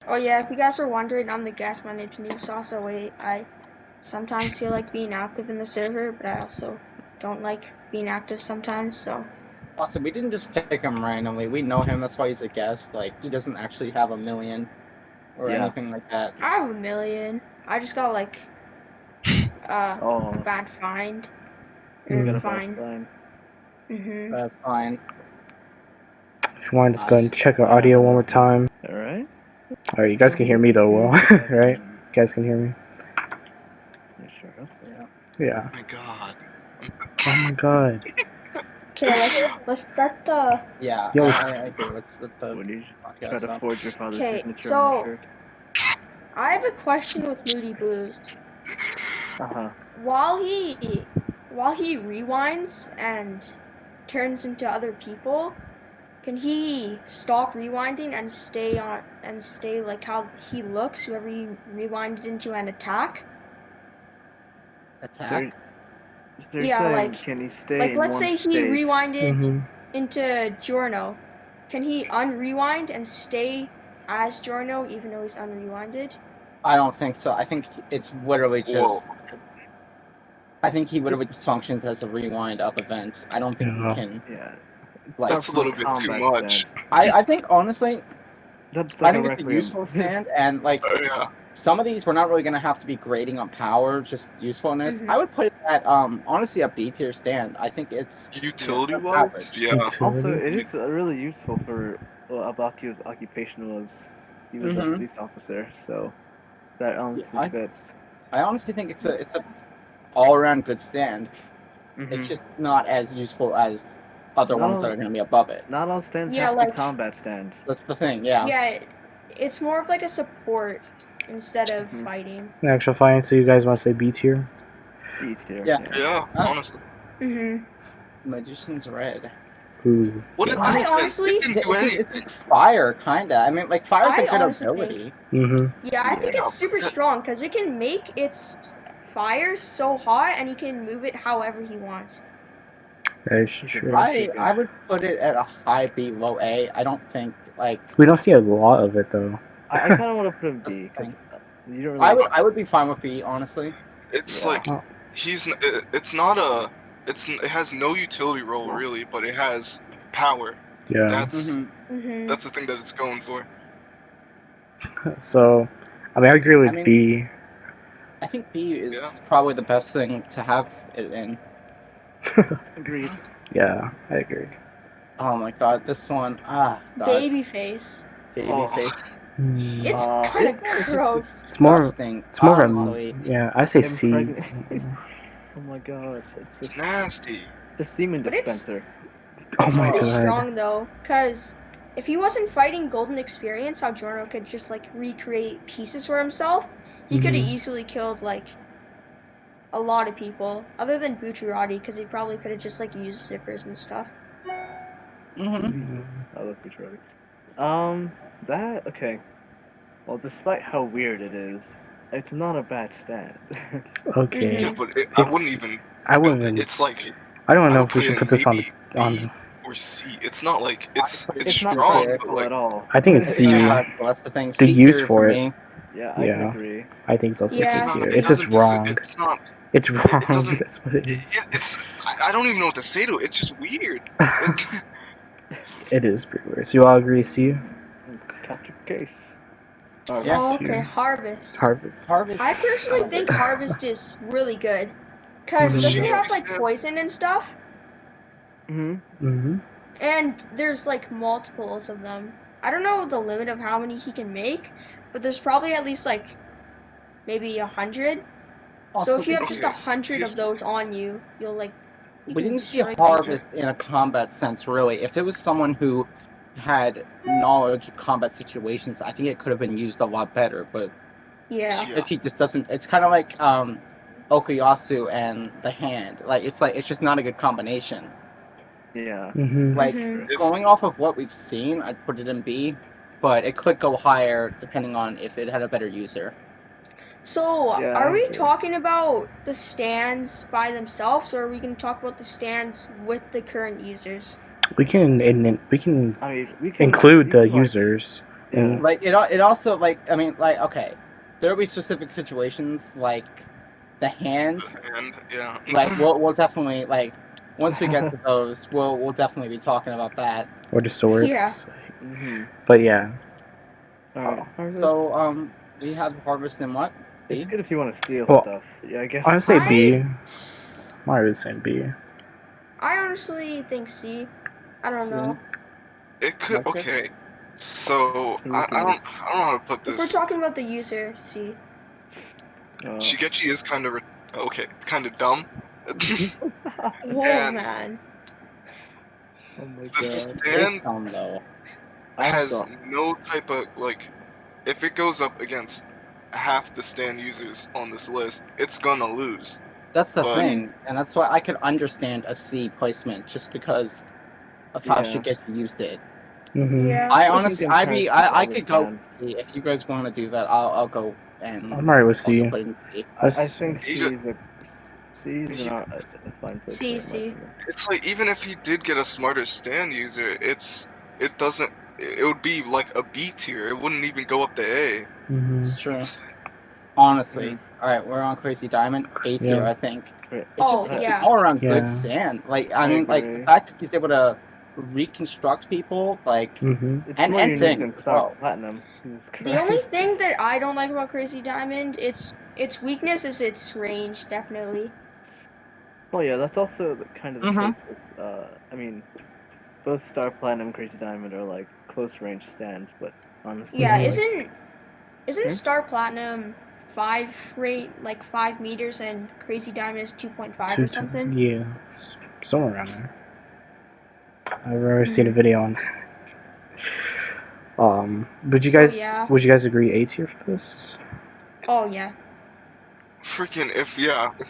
Oh yeah, if you guys are wondering, I'm the guest managed news. Also, I sometimes feel like being active in the server, but I also don't like being active sometimes. So Also, we didn't just pick him randomly. We know him. That's why he's a guest. Like, he doesn't actually have a million or anything like that. I have a million. I just got like a bad find. You got a Fine. bad find. That's fine. If you want, just go and check our audio one more time. Alright. Alright, you guys can hear me though well, right? You guys can hear me? Sure. Yeah. Oh my god. Oh my god. Okay, let's start the. Yeah, Yo, I agree. Let's let the When you podcast try to up. forge your father's Okay, signature on the so shirt. I have a question with Moody Blues. Uh-huh. While he rewinds and turns into other people, can he stop rewinding and stay like how he looks, whoever he rewinded into, and attack? Attack? So you're Yeah, saying, like can he stay in let's one say he state? rewinded into Giorno. Can he unrewind and stay as Giorno even though he's unrewinded? I don't think so. I think it's literally Whoa. just. I think he literally just functions as a rewind of events. I don't think he can. Yeah. Like, That's a little bit too much. I think honestly, that's I like think it's a useful stand, and like Yeah. some of these we're not really gonna have to be grading on power, just usefulness. I would put it at honestly a B tier stand. I think it's Utility wise, average. yeah. Also, it is really useful for Abakio's occupation was he was a police officer, so that honestly fits. I honestly think it's a all around good stand. It's just not as useful as other ones that are going to be above it. Not all stands Yeah, have to be like combat stands. That's the thing, yeah. Yeah, it's more of like a support instead of fighting. Actual fine, so you guys want to say B tier? B tier. Yeah, honestly. Magician's Red. Ooh. What did this honestly, it didn't do anything. It's like fire, kinda. I mean, like, fire's a good ability. Yeah, I think it's super strong because it can make its fire so hot and he can move it however he wants. That's true. I would put it at a high B, low A. I don't think, like... We don't see a lot of it, though. I kind of want to put him B, because you don't really... I would be fine with B, honestly. It's like, it's not a... It has no utility role, really, but it has power. Yeah. That's the thing that it's going for. So, I mean, I agree with B. I think B is probably the best thing to have it in. Agreed. Yeah, I agree. Oh my god, this one. God. Babyface. Babyface. It's kind of gross. It's more of a... Yeah, I say C. Oh my god. It's nasty. The semen dispenser. It's pretty strong though, because if he wasn't fighting Golden Experience, how Giorno could just like recreate pieces for himself, he could have easily killed like a lot of people, other than Bucciarati, because he probably could have just like used zippers and stuff. I love Beachwood. Okay. Well, despite how weird it is, it's not a bad stand. Okay. Yeah, but I wouldn't even. It's like. I don't know if we should put this on or C. It's not like it's not strong, practical at all. I think it's C. That's the thing. The use for it. Yeah, I can agree. I think it's also C tier. It's just wrong. It's not. It's wrong. That's what it is. I don't even know what to say to it. It's just weird. It is pretty weird. So you all agree C? Capture case. Okay, Harvest. I personally think Harvest is really good. Because doesn't it have like poison and stuff? And there's like multiples of them. I don't know the limit of how many he can make, but there's probably at least like maybe 100. So if you have just 100 of those on you, you'll like. We didn't see a Harvest in a combat sense, really. If it was someone who had knowledge of combat situations, I think it could have been used a lot better, but if he just doesn't, it's kind of like Okuyasu and the Hand. It's just not a good combination. Yeah. Going off of what we've seen, I'd put it in B, but it could go higher depending on if it had a better user. So, are we talking about the stands by themselves, or are we going to talk about the stands with the current users? We can include the users. Yeah. Like it also like I mean like okay, there'll be specific situations like the hand. And yeah. Like we'll definitely like once we get to those, we'll definitely be talking about that. Or the sword. Yeah. But yeah. Alright, So we have harvest and what? B? It's good if you want to steal Well, stuff. Yeah, I guess. I would say B. I would say B. I honestly think C. I don't know. It could. Okay. So I don't know how to put this. If we're talking about the user, C. Shigechi is kind of kind of dumb. Whoa, man. Oh my The god. stand dumb, though. has no type of like. If it goes up against half the stand users on this list, it's gonna lose. That's the thing, and that's why I could understand a C placement just because of how Shigechi used it. Yeah. I honestly, I could go C. If you guys want to do that, I'll go and I'm alright with C. I think C is not a fine place. C. It's like even if he did get a smarter stand user, it doesn't. It would be like a B tier. It wouldn't even go up to A. It's true. Honestly, all right, we're on Crazy Diamond, A tier, Yeah. I think. It's Oh, just yeah. all around good stand. Like I mean, like the fact that he's able to reconstruct people, like it's more unique than Star Platinum. The only thing that I don't like about Crazy Diamond, its weakness is its range, definitely. Well, yeah, that's also kind of the case with, I mean, both Star Platinum and Crazy Diamond are like close range stands, but honestly, yeah, isn't Star Platinum 5 meters and Crazy Diamond is 2.5 or something? Yeah, somewhere around there. I've already seen a video on that. Would you guys agree A tier for this? Oh yeah. Freaking if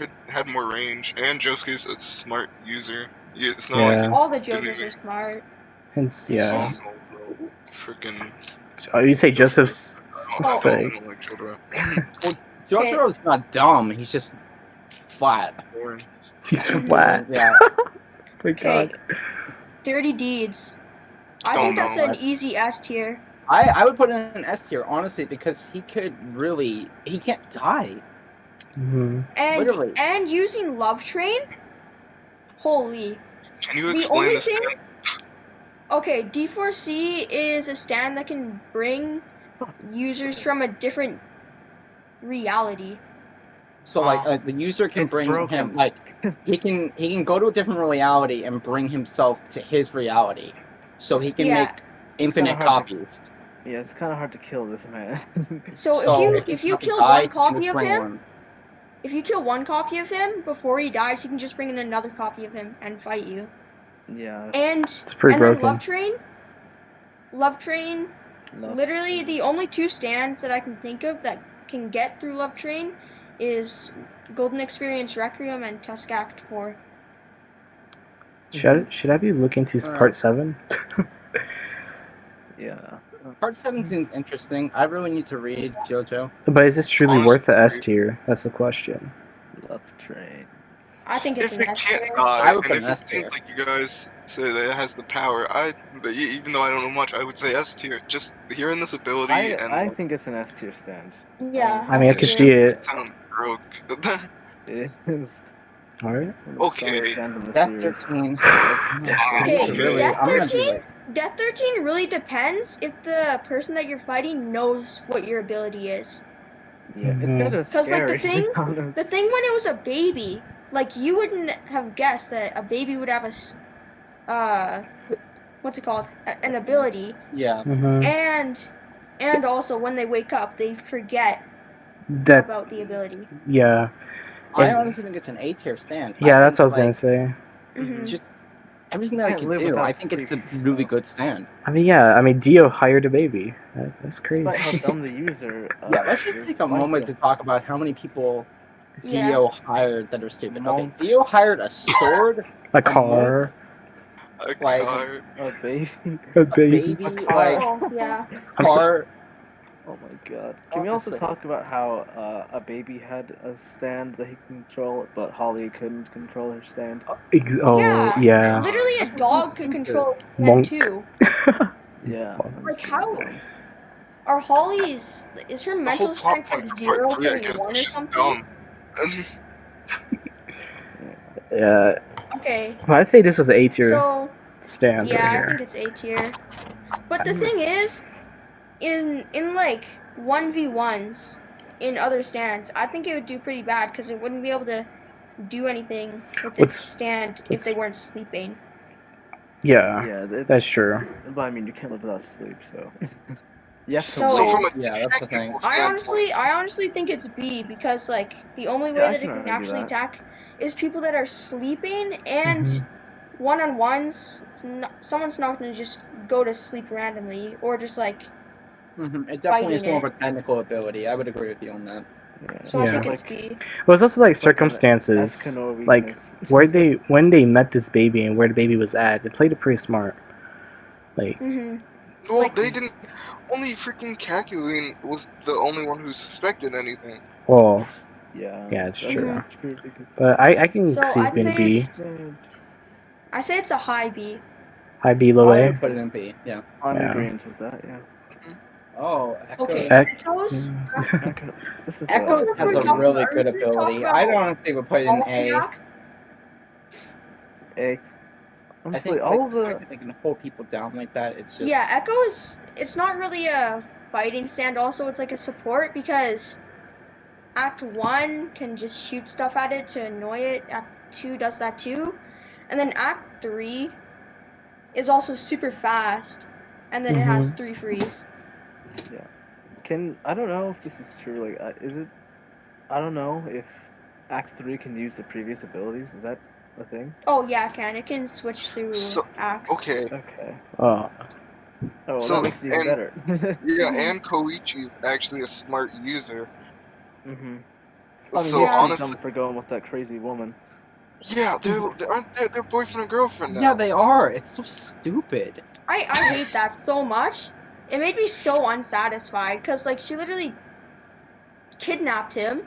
it had more range and Josuke's a smart user. Yeah, it's not like all the JoJos are smart. Hence, yeah. Freaking. Oh, you say Joseph's? I don't like JoJo. Well, JoJo's not dumb. He's just flat. He's flat. Yeah. My God. Dirty Deeds. I think that's an easy S tier. I would put it in an S tier, honestly, because he can't die. And using Love Train, holy. Can you explain this? Okay, D4C is a stand that can bring users from a different reality. So like the user can bring him like he can go to a different reality and bring himself to his reality, so he can make infinite copies. Yeah, it's kind of hard to kill this man. So if you kill one copy of him, if you kill one copy of him before he dies, he can just bring in another copy of him and fight you. Yeah. And it's pretty broken. Then Love Train. Literally the only two stands that I can think of that can get through Love Train is Golden Experience Requiem and Tusk Act 4. Should I be looking to part 7? Yeah. Part 7 seems interesting. I really need to read JoJo. But is this truly worth the S tier? That's the question. Love Train. I think it's an S tier. I would put an if S it tier. seems like you guys say that it has the power, even though I don't know much, I would say S tier. Just hearing this ability I think it's an S tier stand. Yeah. I mean, I can see it. Sounds broke. It is. Alright. Okay. Death 13. Death 13 really depends if the person that you're fighting knows what your ability is. Yeah, it's kind of scary. Because like the thing when it was a baby, like you wouldn't have guessed that a baby would have a what's it called? An ability. Yeah. And also when they wake up, they forget about the ability. Yeah. I honestly think it's an A tier stand. Yeah, that's what I was gonna say. Just everything that I can do, I think it's a really good stand. I mean, yeah. I mean, Dio hired a baby. That's crazy. Despite how dumb the user. Yeah, let's just take a moment to talk about how many people Dio hired that are stupid. Okay, Dio hired a sword, a car, a car, a baby, a baby, like car. Oh my god. Can we also talk about how a baby had a stand that he could control, but Holly couldn't control her stand? Yeah. Literally a dog could control his stand too. Yeah. Like how? Are Holly's, is her The mental whole plot strength point like for part 0 3, I hitting guess, 1 was or just something? dumb. Yeah. Okay. Well, I'd say this was an A tier So, stand yeah, right I here. think it's A tier. But the thing is, in like 1v1s in other stands, I think it would do pretty bad because it wouldn't be able to do anything with its stand if they weren't sleeping. Yeah, that's true. But I mean, you can't live without sleep, so you have to So, So wait. from a that's the thing. technical standpoint, I honestly think it's B because like the only way Yeah, I that it can can argue actually that. attack is people that are sleeping and Mhm. one-on-ones. Someone's not gonna just go to sleep randomly or just like It definitely is fighting more it. of a technical ability. I would agree with you on that. So I Yeah. think It's it's like B. Well, it's also like it's like an circumstances, Eskimo like weakness. where they when they met this baby and where the baby was at. They played it pretty smart. Like, Mhm. well, Like they didn't. Only freaking Kakuin was the only one who suspected anything. well, Yeah, yeah, it's that's true. true because But I can so see it I'd being say B. I say it's a high B. High B, low I A. would put it in B. Yeah. I'm Yeah. agreeing with that. Yeah. Oh, Okay, Echoes. Echoes. This is Echoes After has we're a talking really about, are we good gonna talk ability. about I honestly would put it in all the A. acts? A. I Honestly, think all like of the the fact that they can hold people down like that, it's just Yeah, Echoes. It's not really a fighting stand. Also, it's like a support because Act 1 can just shoot stuff at it to annoy it. Act 2 does that too. And then Act 3 is also super fast. And then it has 3 freeze. yeah. I don't know if this is true. Like, is it? I don't know if Act 3 can use the previous abilities. Is that a thing? Oh yeah, it can. It can switch through So acts. okay, Okay. Oh, Oh, well, so that makes it even and better. yeah, and Koichi is actually a smart user. I mean, So he's pretty Yeah. honestly, dumb for going with that crazy woman. yeah, they're boyfriend and girlfriend now. yeah, they are. It's so stupid. I hate that so much. It made me so unsatisfied because like she literally kidnapped him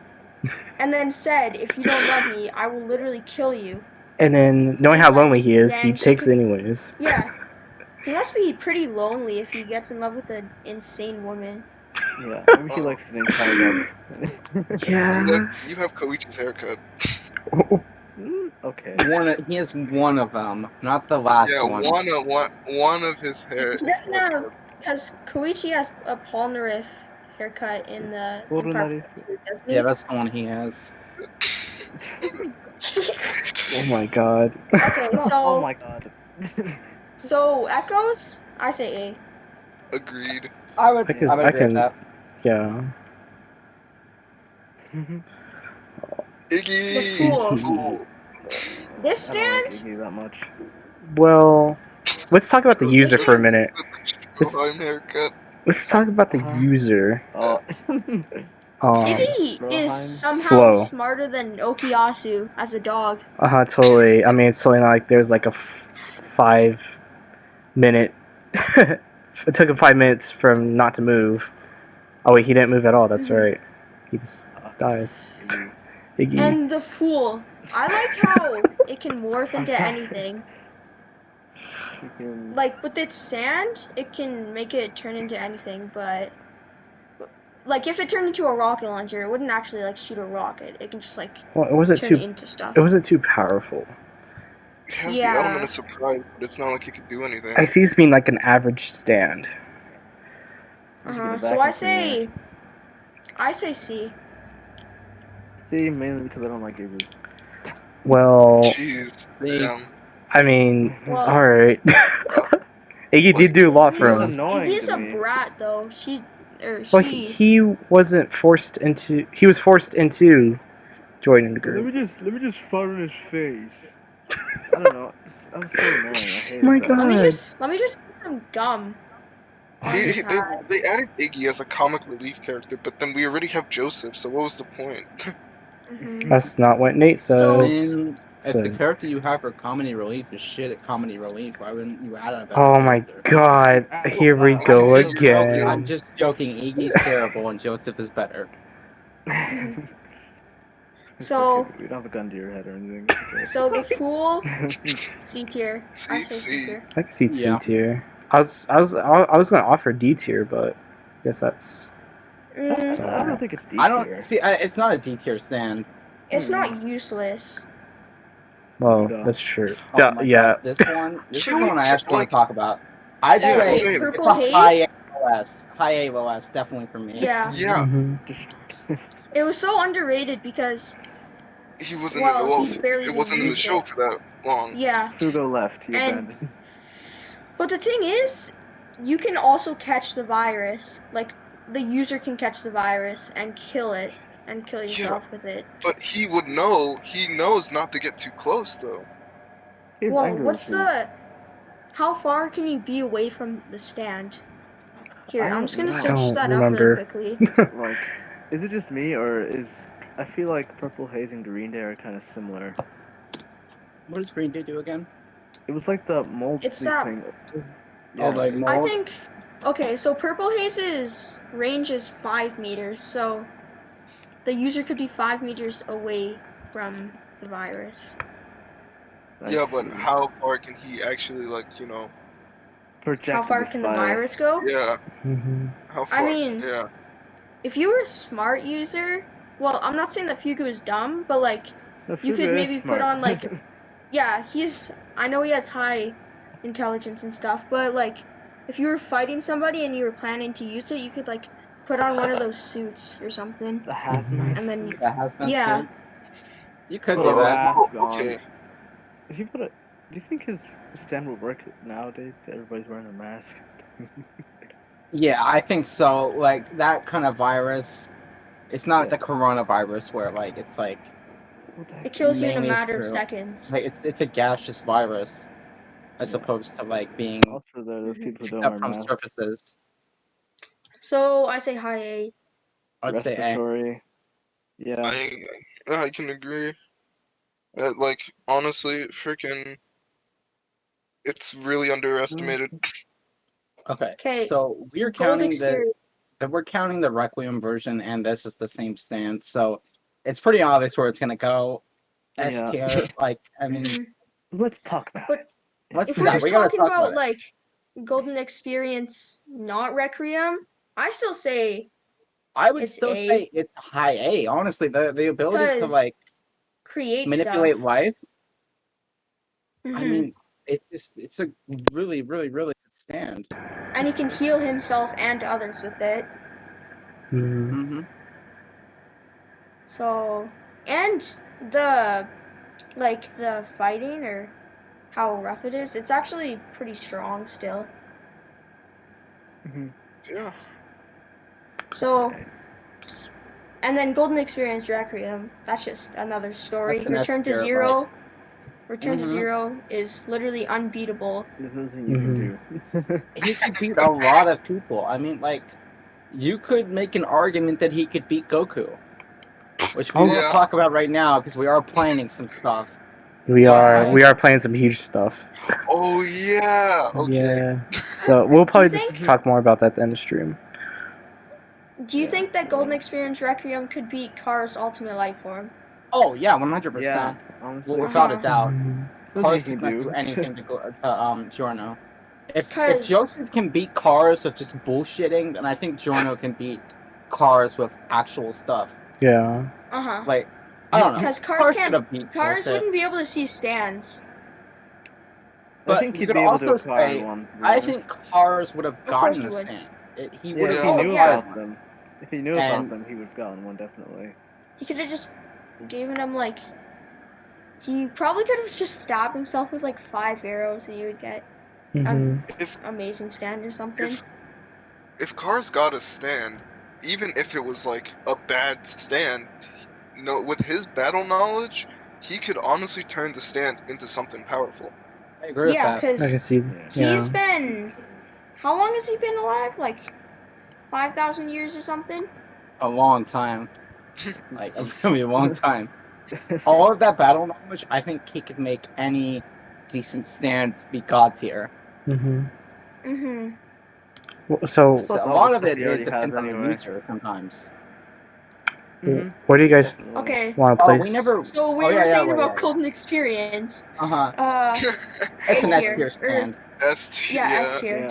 and then said, "If you don't love me, I will literally kill you." and then knowing And how it's like, lonely he is, he dang, she takes it could. anyways. Yeah, he must be pretty lonely if he gets in love with an insane woman. Yeah, maybe he likes getting tied up. Yeah. You have Koichi's haircut. Okay. He has one of them, not the last Yeah, one. one of his hair. He doesn't have, because Koichi has a Polnareff haircut in part 2, doesn't Yeah, he? that's the one he has. Oh my god. Okay, Oh my god. so Echoes, I say A. Agreed. I would I agree with can, that. yeah. Iggy. The Fool. Fool. This I don't like stand? Iggy that much. Well, let's talk about the user for a minute. With the haircut. Let's talk about the user. Oh. Iggy is Roheim? somehow Slow. smarter than Okuyasu as a dog. Totally. I mean, it's totally not like there's like a 5 minute. It took him 5 minutes from not to move. Oh wait, he didn't move at all. That's right. He just dies. Iggy. And the Fool. I like how it can morph into anything. Like with its sand, it can make it turn into anything, but like if it turned into a rocket launcher, it wouldn't actually like shoot a rocket. It can just like Well, it wasn't turn too. it into stuff. It wasn't too powerful. It has the element of surprise, but it's not like it could do anything. I see this being like an average stand. So I say C. C, mainly because I don't like Iggy. Well, Jeez, damn. I mean, Well, alright. Iggy did do a lot for him. Iggy's a brat though. Well, he wasn't forced into. He was forced into joining the group. Let me just fart in his face. I don't know. That was so annoying. I hated my that. god. Let me just put some gum on his hat. They added Iggy as a comic relief character, but then we already have Joseph, so what was the point? That's not what Nate says. If the character you have for comedy relief is shit at comedy relief, why wouldn't you add a better Oh my god, here we go again. I'm just joking. Iggy's terrible and Joseph is better. So we don't have a gun to your head or anything. So the Fool, C tier. I say C tier. I can see C tier. I was gonna offer D tier, but guess that's. I don't think it's D tier. I don't see. It's not a D tier stand. It's not useless. Well, that's true. Oh my god, this one. This is the one I actually want to talk about. I'd say same. it's a high AOS. High AOS, definitely for me. Yeah. Yeah. It was so underrated because he wasn't in the barely it wasn't in the show for that long. Yeah. Fugo left. He abandoned. But the thing is, you can also catch the virus. Like, the user can catch the virus and kill it, and kill yourself with it. But he would know. He knows not to get too close, though. Well, what's the... How far can you be away from the stand? Here, I'm just gonna search that up really quickly. Like, is it just me, or is... I feel like Purple Haze and Green Day are kind of similar. What does Green Day do again? It was like the mold thing. Oh, like mold? I think... Okay, so Purple Haze's range is 5 meters, so the user could be 5 meters away from the virus. Yeah, but how far can he actually, like, project how far can the virus go? Yeah. How far? I mean, yeah. If you were a smart user, well, I'm not saying that Fugu is dumb, but like, you could maybe put on like, yeah, I know he has high intelligence and stuff, but like, if you were fighting somebody and you were planning to use it, you could like put on one of those suits or something. The hazmat. And then the hazmat suit. You could do that. Okay. If you put it, do you think his stand would work nowadays? Everybody's wearing a mask. Yeah, I think so. Like that kind of virus, it's not the coronavirus where like it's like it kills you in a matter of seconds. Like it's a gaseous virus, as opposed to like being also there's people who don't wear from masks. surfaces. So I say high A. I'd say A. Yeah. I can agree. Like honestly, freaking, it's really underestimated. Okay, so we're counting we're counting the Requiem version, and this is the same stand, so it's pretty obvious where it's gonna go. S tier, like I mean, let's talk about it. If we're just talking about like Golden Experience, not Requiem, I still say. I would still say it's high A. Honestly, the ability to like create manipulate life. Mm-hmm. I mean, it's a really good stand. And he can heal himself and others with it. Mm-hmm. So, and the fighting or how rough it is, it's actually pretty strong still. Yeah. So, and then Golden Experience Requiem, that's just another story. Return to Zero. Return to Zero is literally unbeatable. There's nothing you can do. He could beat a lot of people. I mean, like, you could make an argument that he could beat Goku, which we will talk about right now because we are planning some stuff. We are planning some huge stuff. Oh yeah. Okay. Yeah. So we'll probably just talk more about that at the end of stream. Do you think that Golden Experience Requiem could beat Cars Ultimate Life Form? Oh yeah, 100%. Yeah, honestly, without a doubt. Cars can do anything to Giorno. If Joseph can beat Cars with just bullshitting, then I think Giorno can beat Cars with actual stuff. Yeah. Like, I don't know. Because Cars wouldn't be able to see stands. But I think he'd be able to say, one. I think Cars would have gotten a stand. He would have. If he knew about them. If he knew about them, he would have gotten one definitely. He could have just given him like. He probably could have just stabbed himself with like 5 arrows, and you would get amazing stand or something. If Cars got a stand, even if it was like a bad stand, with his battle knowledge, he could honestly turn the stand into something powerful. I agree with that. I can see. He's been. How long has he been alive? Like 5,000 years or something? A long time. Like a really long time. All of that battle knowledge, I think he could make any decent stand be god tier. So a lot of it depends on the user sometimes. What do you guys want to place? So we were saying about Golden Experience. It's an S tier stand. S tier. Yeah, S tier.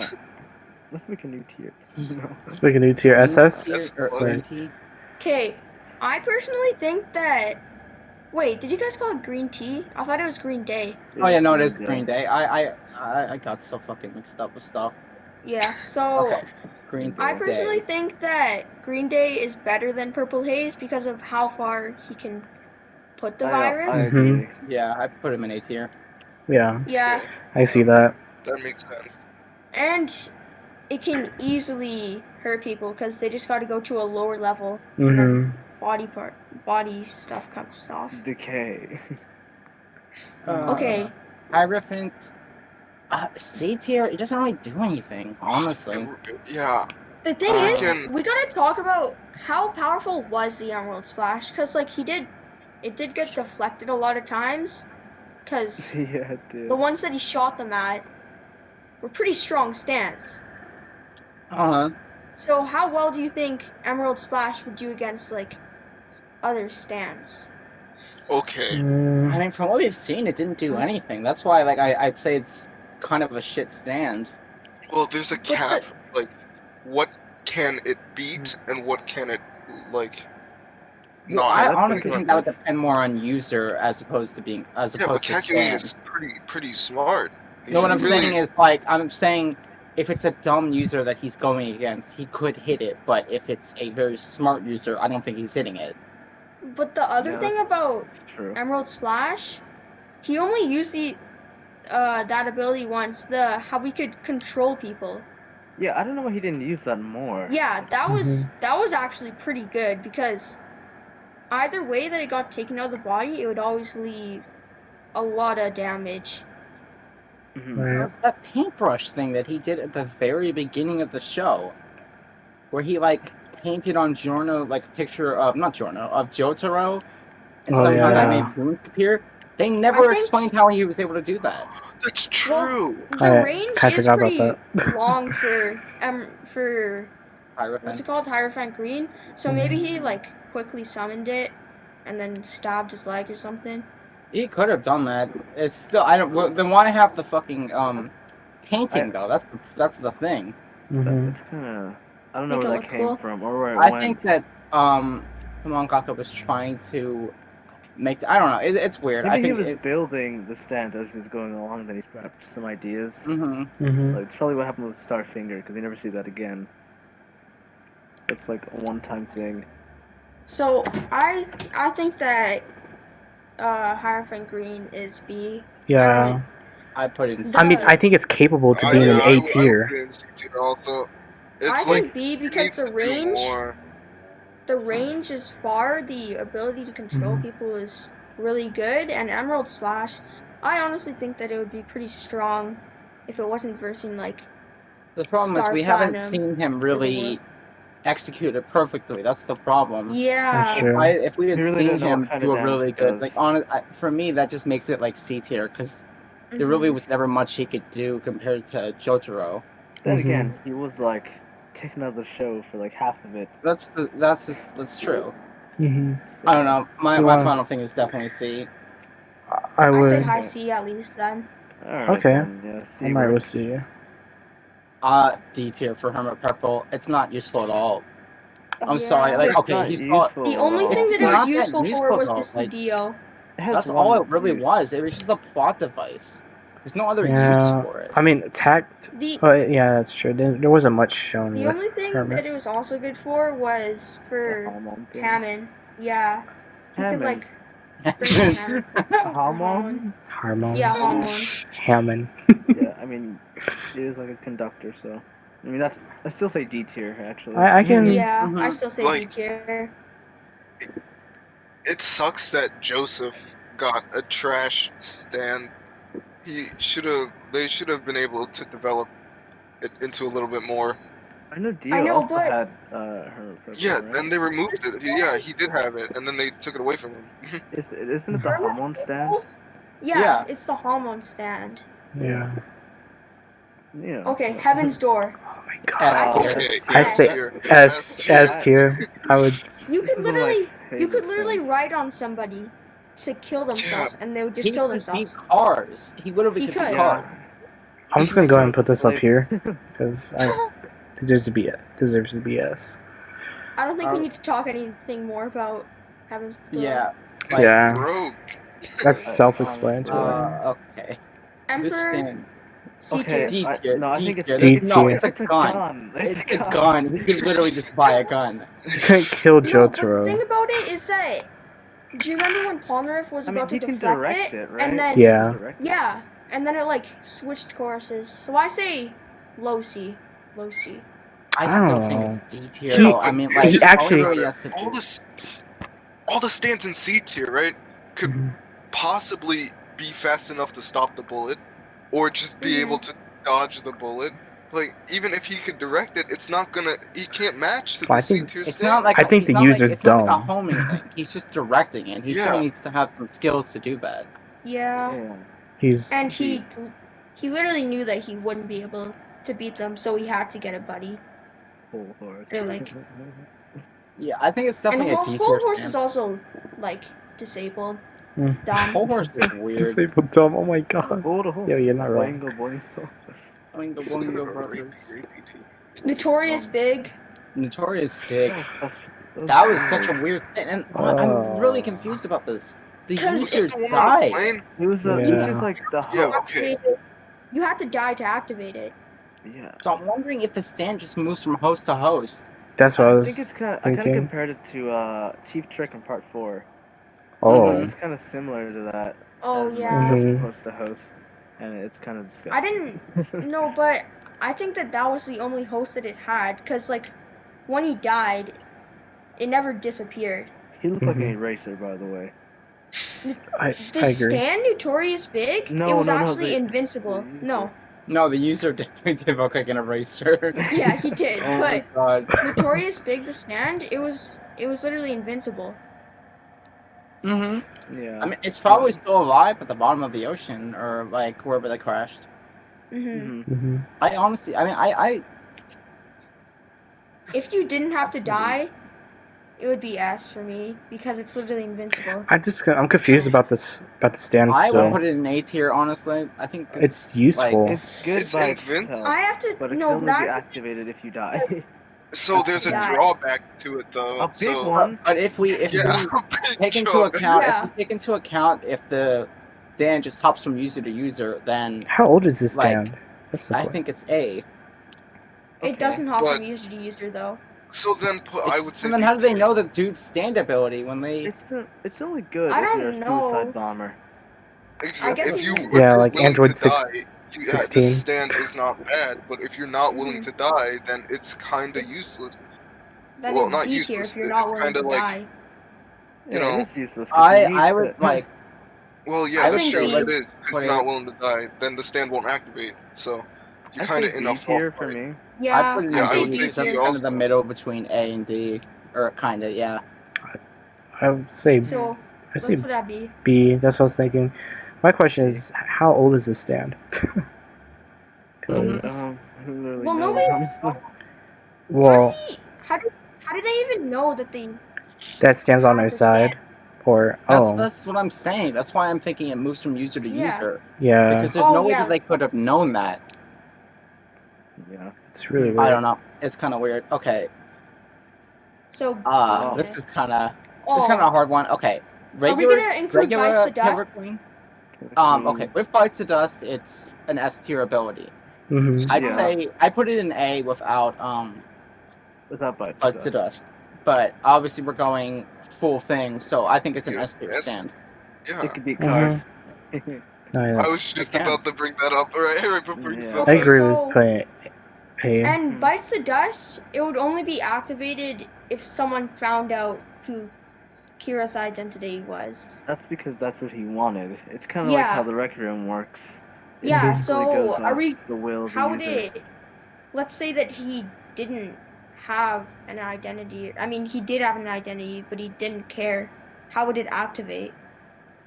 Let's make a new tier. No. Let's make a new tier. SS? Okay, I personally think that... Wait, did you guys call it green tea? I thought it was green day. Oh yeah, no, it is green day. I got so fucking mixed up with stuff. Yeah, so okay. Green I personally day. think that Green Day is better than Purple Haze because of how far he can put the virus. I agree. Yeah, I put him in A tier. Yeah. Yeah. I see that. That makes sense. And it can easily hurt people because they just got to go to a lower level and then body stuff comes off. Decay. Okay. Hierophant. C tier, it doesn't really do anything, honestly. Yeah. The thing is, we gotta talk about how powerful was the Emerald Splash, because like it did get deflected a lot of times, because the ones that he shot them at were pretty strong stands. So how well do you think Emerald Splash would do against like other stands? Okay. I mean, from what we've seen, it didn't do anything. That's why, like, I'd say it's kind of a shit stand. Well, there's a cap. Like, what can it beat and what can it, like, well, I honestly think that would depend more on user as opposed to being to stand. Kakyoin is pretty smart. No, what I'm saying is, like, I'm saying if it's a dumb user that he's going against, he could hit it. But if it's a very smart user, I don't think he's hitting it. But the other thing about Emerald Splash, he only used that ability once, how we could control people. Yeah, I don't know why he didn't use that more. Yeah, that was actually pretty good because either way that it got taken out of the body, it would always leave a lot of damage. That paintbrush thing that he did at the very beginning of the show, where he like painted on Giorno like a picture of of Jotaro, and somehow that made runes appear. They never explained how he was able to do that. That's true. Well, the range is pretty long for what's it called, Hierophant Green. So maybe he like quickly summoned it and then stabbed his leg or something. He could have done that. It's still Well, then why have the fucking painting though? That's the thing. That's kind of I don't know where that came from or where it I went. think that mangaka was trying to make. I don't know. It's weird. Maybe I think he was building the stands as he was going along. Then he scrapped some ideas. Like, it's probably what happened with Starfinger because we never see that again. It's like a one-time thing. So I think that Hierophant Green is B. Yeah. I put it in C. I mean, I think it's capable to be in an A tier. I put it in C tier also. I think B because the range is far, the ability to control people is really good, and Emerald Splash, I honestly think that it would be pretty strong if it wasn't versing like the problem is we haven't seen him really execute it perfectly. That's the problem. Yeah. If we had seen him do a really good, like for me, that just makes it like C tier because there really was never much he could do compared to Jotaro. Then again, he was like taken out of the show for like half of it. That's true. I don't know. My final thing is definitely C. I say high C at least then. Okay. I might go C. D tier for Hermit Purple. It's not useful at all. I'm sorry. Like, okay, the only thing that it was useful for was this video. That's all it really was. It was just a plot device. There's no other use for it. I mean, tact. Yeah, that's true. There wasn't much shown. The only thing that it was also good for was for Hammond. Yeah. He could like bring Hammond. Harmon? Yeah, Harmon. Hammond. Yeah, I mean, it is like a conductor, so. I mean, I still say D tier, actually. I can. Yeah, I still say D tier. It sucks that Joseph got a trash stand. They should have been able to develop it into a little bit more. I know Dio also had her. Yeah, right? And they removed it. Yeah, he did have it, and then they took it away from him. Isn't it the Hamon stand? Yeah, it's the Hamon stand. Yeah. Yeah. Okay, Heaven's Door. Oh my god. I say S tier. I would. You could literally ride on somebody to kill themselves, and they would just kill themselves. He could beat cars. He literally could beat cars. I'm just gonna go ahead and put this up here because deserves to be S. I don't think we need to talk anything more about Heaven's Door. Yeah. Yeah. Broke. That's self-explanatory. Okay. Emperor. This stand. C Okay. tier. I think it's D tier. It's a gun. It's a gun. We could literally just buy a gun. You can't kill No, Jotaro. but the thing about it is that, do you remember when Polnareff was about to deflect direct it, right? and then Yeah. and then it like switched courses. So I say low C. I still think it's D tier. He- though. I mean, like he actually- all he has to do. all the stands in C tier, right, could possibly be fast enough to stop the bullet, or just be able to dodge the bullet. Like, even if he could direct it, it's not gonna. He can't match to the C tier stand. It's not like I think the user's it's not like a dumb. homing thing. He's just directing it. He still needs to have some skills to do that. Yeah. And he literally knew that he wouldn't be able to beat them, so he had to get a buddy. Whole horse. They're like. Yeah, I think it's definitely a D tier. Whole horse is also like disabled. Dumb. Whole horse is weird. Disabled dumb. Oh my god. Yeah, you're not wrong. Boingo brothers. Notorious Big. Notorious Big. That was such a weird thing, and I'm really confused about this. The user died. He was just like the host. Yeah, okay. You have to die to activate it. Yeah. So I'm wondering if the stand just moves from host to host. That's what I was think it's kind of. I kind of compared it to Chief Trick in Part 4. Oh. It's kind of similar to that. Oh yeah. Host to host, and it's kind of disgusting. I didn't know, but I think that was the only host that it had, because like when he died, it never disappeared. He looked like an eraser, by the way. I agree. Stand Notorious Big? No, it was actually invincible. No, the user definitely did look like an eraser. Yeah, he did. Oh but my God. Notorious Big, the stand, it was literally invincible. Yeah. Yeah. I mean, it's probably still alive at the bottom of the ocean, or like wherever they crashed. I honestly, I if you didn't have to die, it would be S for me, because it's literally invincible. I'm confused about the stand I still. would put it in A tier, honestly. I think it's useful. Like, it's good by itself. I have to but it can only be activated if you die. So there's a drawback to it, though. A big one. But if we take into account if the stand just hops from user to user, then how old is this stand? I think it's A. It doesn't hop from user to user, though. So then, I would say. And then how do they know the dude's stand ability when they? It's only good if you're a suicide bomber. Exactly. I guess if you like Android 16. The stand is not bad, but if you're not willing to die, then it's kind of useless. Then well, it's not D tier useless. if you're not willing to die. You know, it's useless. I would like. Well, yeah, that's true. It is because you're not willing to die. Then the stand won't activate. So you're kind of in a fault for me. Yeah, I put it in I would D say tier. Kind of the middle between A and D, or kind of I would say. So let's put that B. B. That's what I was thinking. My question is, how old is this stand? Well, nobody. Well, how do they even know that that stands on their side? Or that's what I'm saying. That's why I'm thinking it moves from user to user. Yeah. Because there's no way that they could have known that. Yeah. It's really weird. I don't know. It's kind of weird. Okay. So. This is kind of a hard one. Okay. Regular. Are we gonna include Bites to Dust? Queen? Okay. With Bites to Dust, it's an S tier ability. I'd say I put it in A without Bites to Dust. But obviously we're going full thing, so I think it's an S tier stand. Yeah. It could be Cars. I was just about to bring that up right before you said I agree with putting A. And Bites the Dust, it would only be activated if someone found out who Kira's identity was. That's because that's what he wanted. It's kind of like how the Rec Room works. Yeah, so are we... The will how would it... Let's say that he didn't have an identity. I mean, he did have an identity, but he didn't care. How would it activate?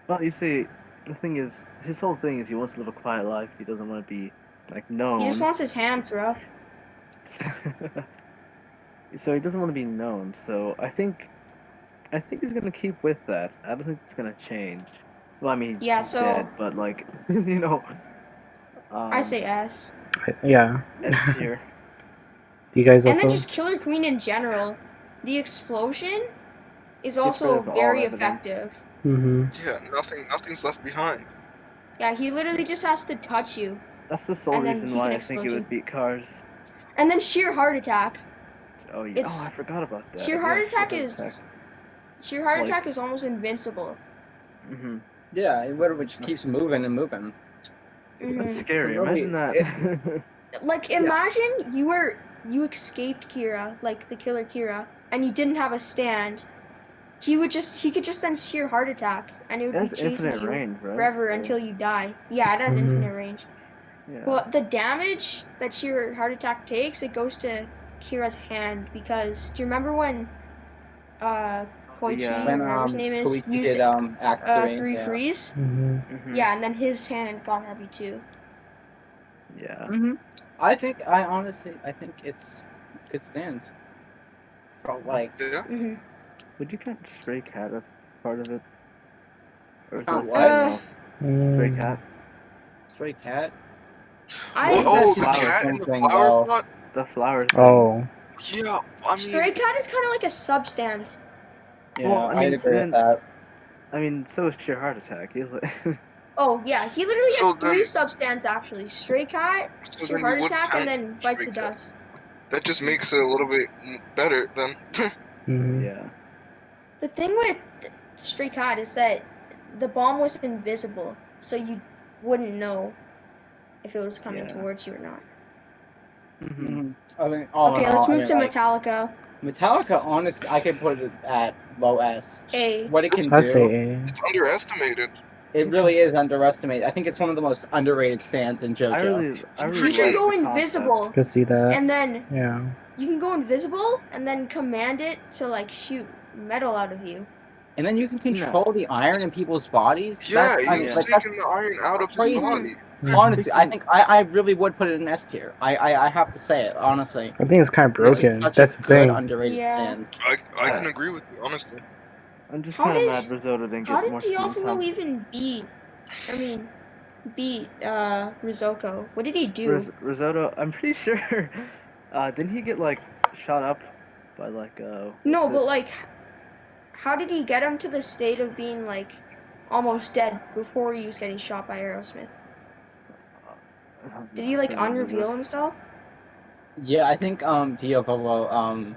Well, you see, the thing is, his whole thing is he wants to live a quiet life. He doesn't want to be, known. He just wants his hands rough. So he doesn't want to be known, so I think he's going to keep with that. I don't think it's going to change. Well, I mean, he's dead, but, I say S. Yeah. S tier. Do you guys also? And then just Killer Queen in general. The explosion is Gets rid also of all very evidence. effective. Yeah, nothing's left behind. Yeah, he literally just has to touch you. That's the sole And then reason he can why I think it explode you. would beat Cars. And then sheer heart attack. Oh yeah. Oh, I forgot about that. Sheer Yeah, heart sheer attack Like- attack is almost invincible. Mhm. Yeah, it literally just keeps moving and moving. That's scary. Really, Imagine that. Like, imagine you escaped Kira, like the killer Kira, and you didn't have a stand. He could just send sheer heart attack, and it would It be has chasing infinite you range, right? forever Or- until you die. Yeah, it has infinite range. Yeah. But the damage that sheer heart attack takes, it goes to Kira's hand, because do you remember when Koichi, Yeah. or when whatever his name is, Koichi used did Act 3, 3 yeah. freeze? Mhm. Yeah, and then his hand got heavy too. Yeah. I think it's good stand. For like Yeah. Would you count Stray Cat as part of it? Or is Count that what? something else? Stray Cat. Stray Cat. Well, Well, oh, the the flower cat in the thing, flower though. pot. The flower thing. Oh. Yeah, I Stray mean, Cat is kind of like a substand. Yeah, Well, I mean, I'd agree with then- that. I mean, so is sheer heart attack. He's like. Oh yeah, he literally So has 3 then- substands actually: Stray Cat, so sheer then heart you would attack, and count then bites Stray the Cat. dust. That just makes it a little bit better then. Yeah. The thing with Stray Cat is that the bomb was invisible, so you wouldn't know if it was coming Yeah. towards you or not. I mean, all in Okay, all, let's I move mean, to like, Metallica. Metallica, honestly, I could put it at low S. A. What it can I do, say A. It's underestimated. it really is underestimated. I think it's one of the most underrated stands in JoJo. I really You Freaking- can like go the invisible, Could see that. and then Yeah. you can go invisible, and then command it to like shoot metal out of you. And then you can control the iron in people's bodies. Yeah, That's, I mean, he's like, that's taking the iron out of his crazy. body. Honestly, I think I really would put it in S tier. I have to say it, honestly. I think it's kind of This is broken. such That's a the good thing. underrated Yeah. stand. I can agree with you, honestly. I'm just How kind of did- mad Risotto didn't How get more did screen Diavolo time. even beat Rizoko? What did he do? Risotto, I'm pretty sure. Didn't he get like shot up by like No, what's but it? like, how did he get him to the state of being like almost dead before he was getting shot by Aerosmith? Did he like I don't remember unreveal this. himself? Yeah, I think Diavolo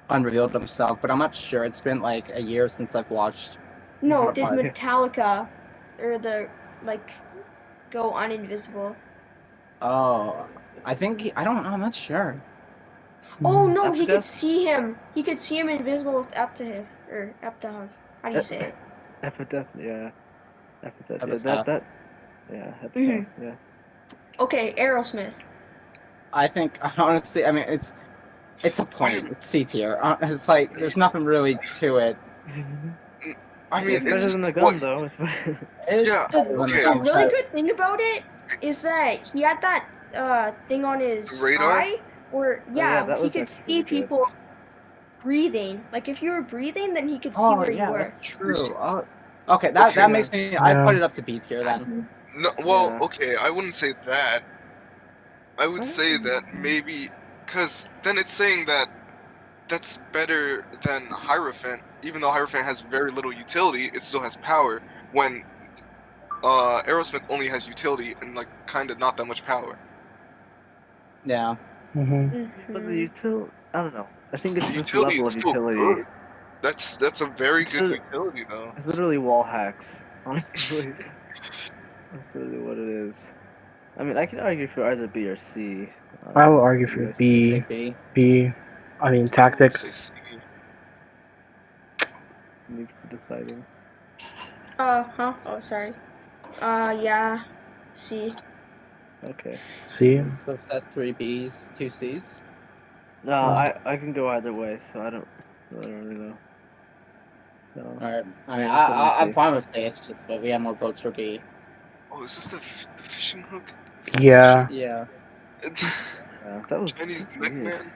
unrevealed himself, but I'm not sure. It's been like a year since I've watched. No, did Okay. Metallica or the like go uninvisible? Oh, I think I don't know. I'm not sure. Oh no, he could Epideth? see him. He could see him invisible with Eptahif or Eptahav. How do you say it? Epitaph, yeah. Epitaph, yeah. Epitaph. Yeah, epitaph, yeah. Okay, Aerosmith. I think honestly, I mean, it's a point. It's C tier. It's like there's nothing really to it. I mean, It's better than a gun, though. It's better. It is Yeah, better than okay. the The gun, really but- good thing about it is that he had that thing on his Radar? eye where yeah, that he was could actually see pretty good. people breathing. Like if you were breathing, then he could see Oh where you yeah, were. that's true. Oh, okay, that Okay. makes me. Yeah. I put it up to B tier then. No, well, Yeah. okay, I wouldn't say that. I would say that maybe, because then it's saying that that's better than Hierophant, even though Hierophant has very little utility, it still has power, when Aerosmith only has utility and, like, kind of not that much power. Yeah. But the utility, I don't know. I think it's The this utility level is of still utility. good. That's a very It's good a- utility, though. It's literally wall hacks. Honestly, that's literally what it is. I mean, I can argue for either B or C. I will argue What do for you guys B. Say B. B. I mean, I would tactics. say C. think? Needs deciding. Huh? Oh, sorry. Yeah. C. Okay. C. So set 3 Bs, 2 Cs. No, I can go either way, so I don't really know. So, Alright. I mean, yeah, put it in I'm C. fine with C. It's just that we have more votes for B. Oh, is this the fishing hook? Yeah. Yeah. Yeah, that was Chinese that's weird. neckman?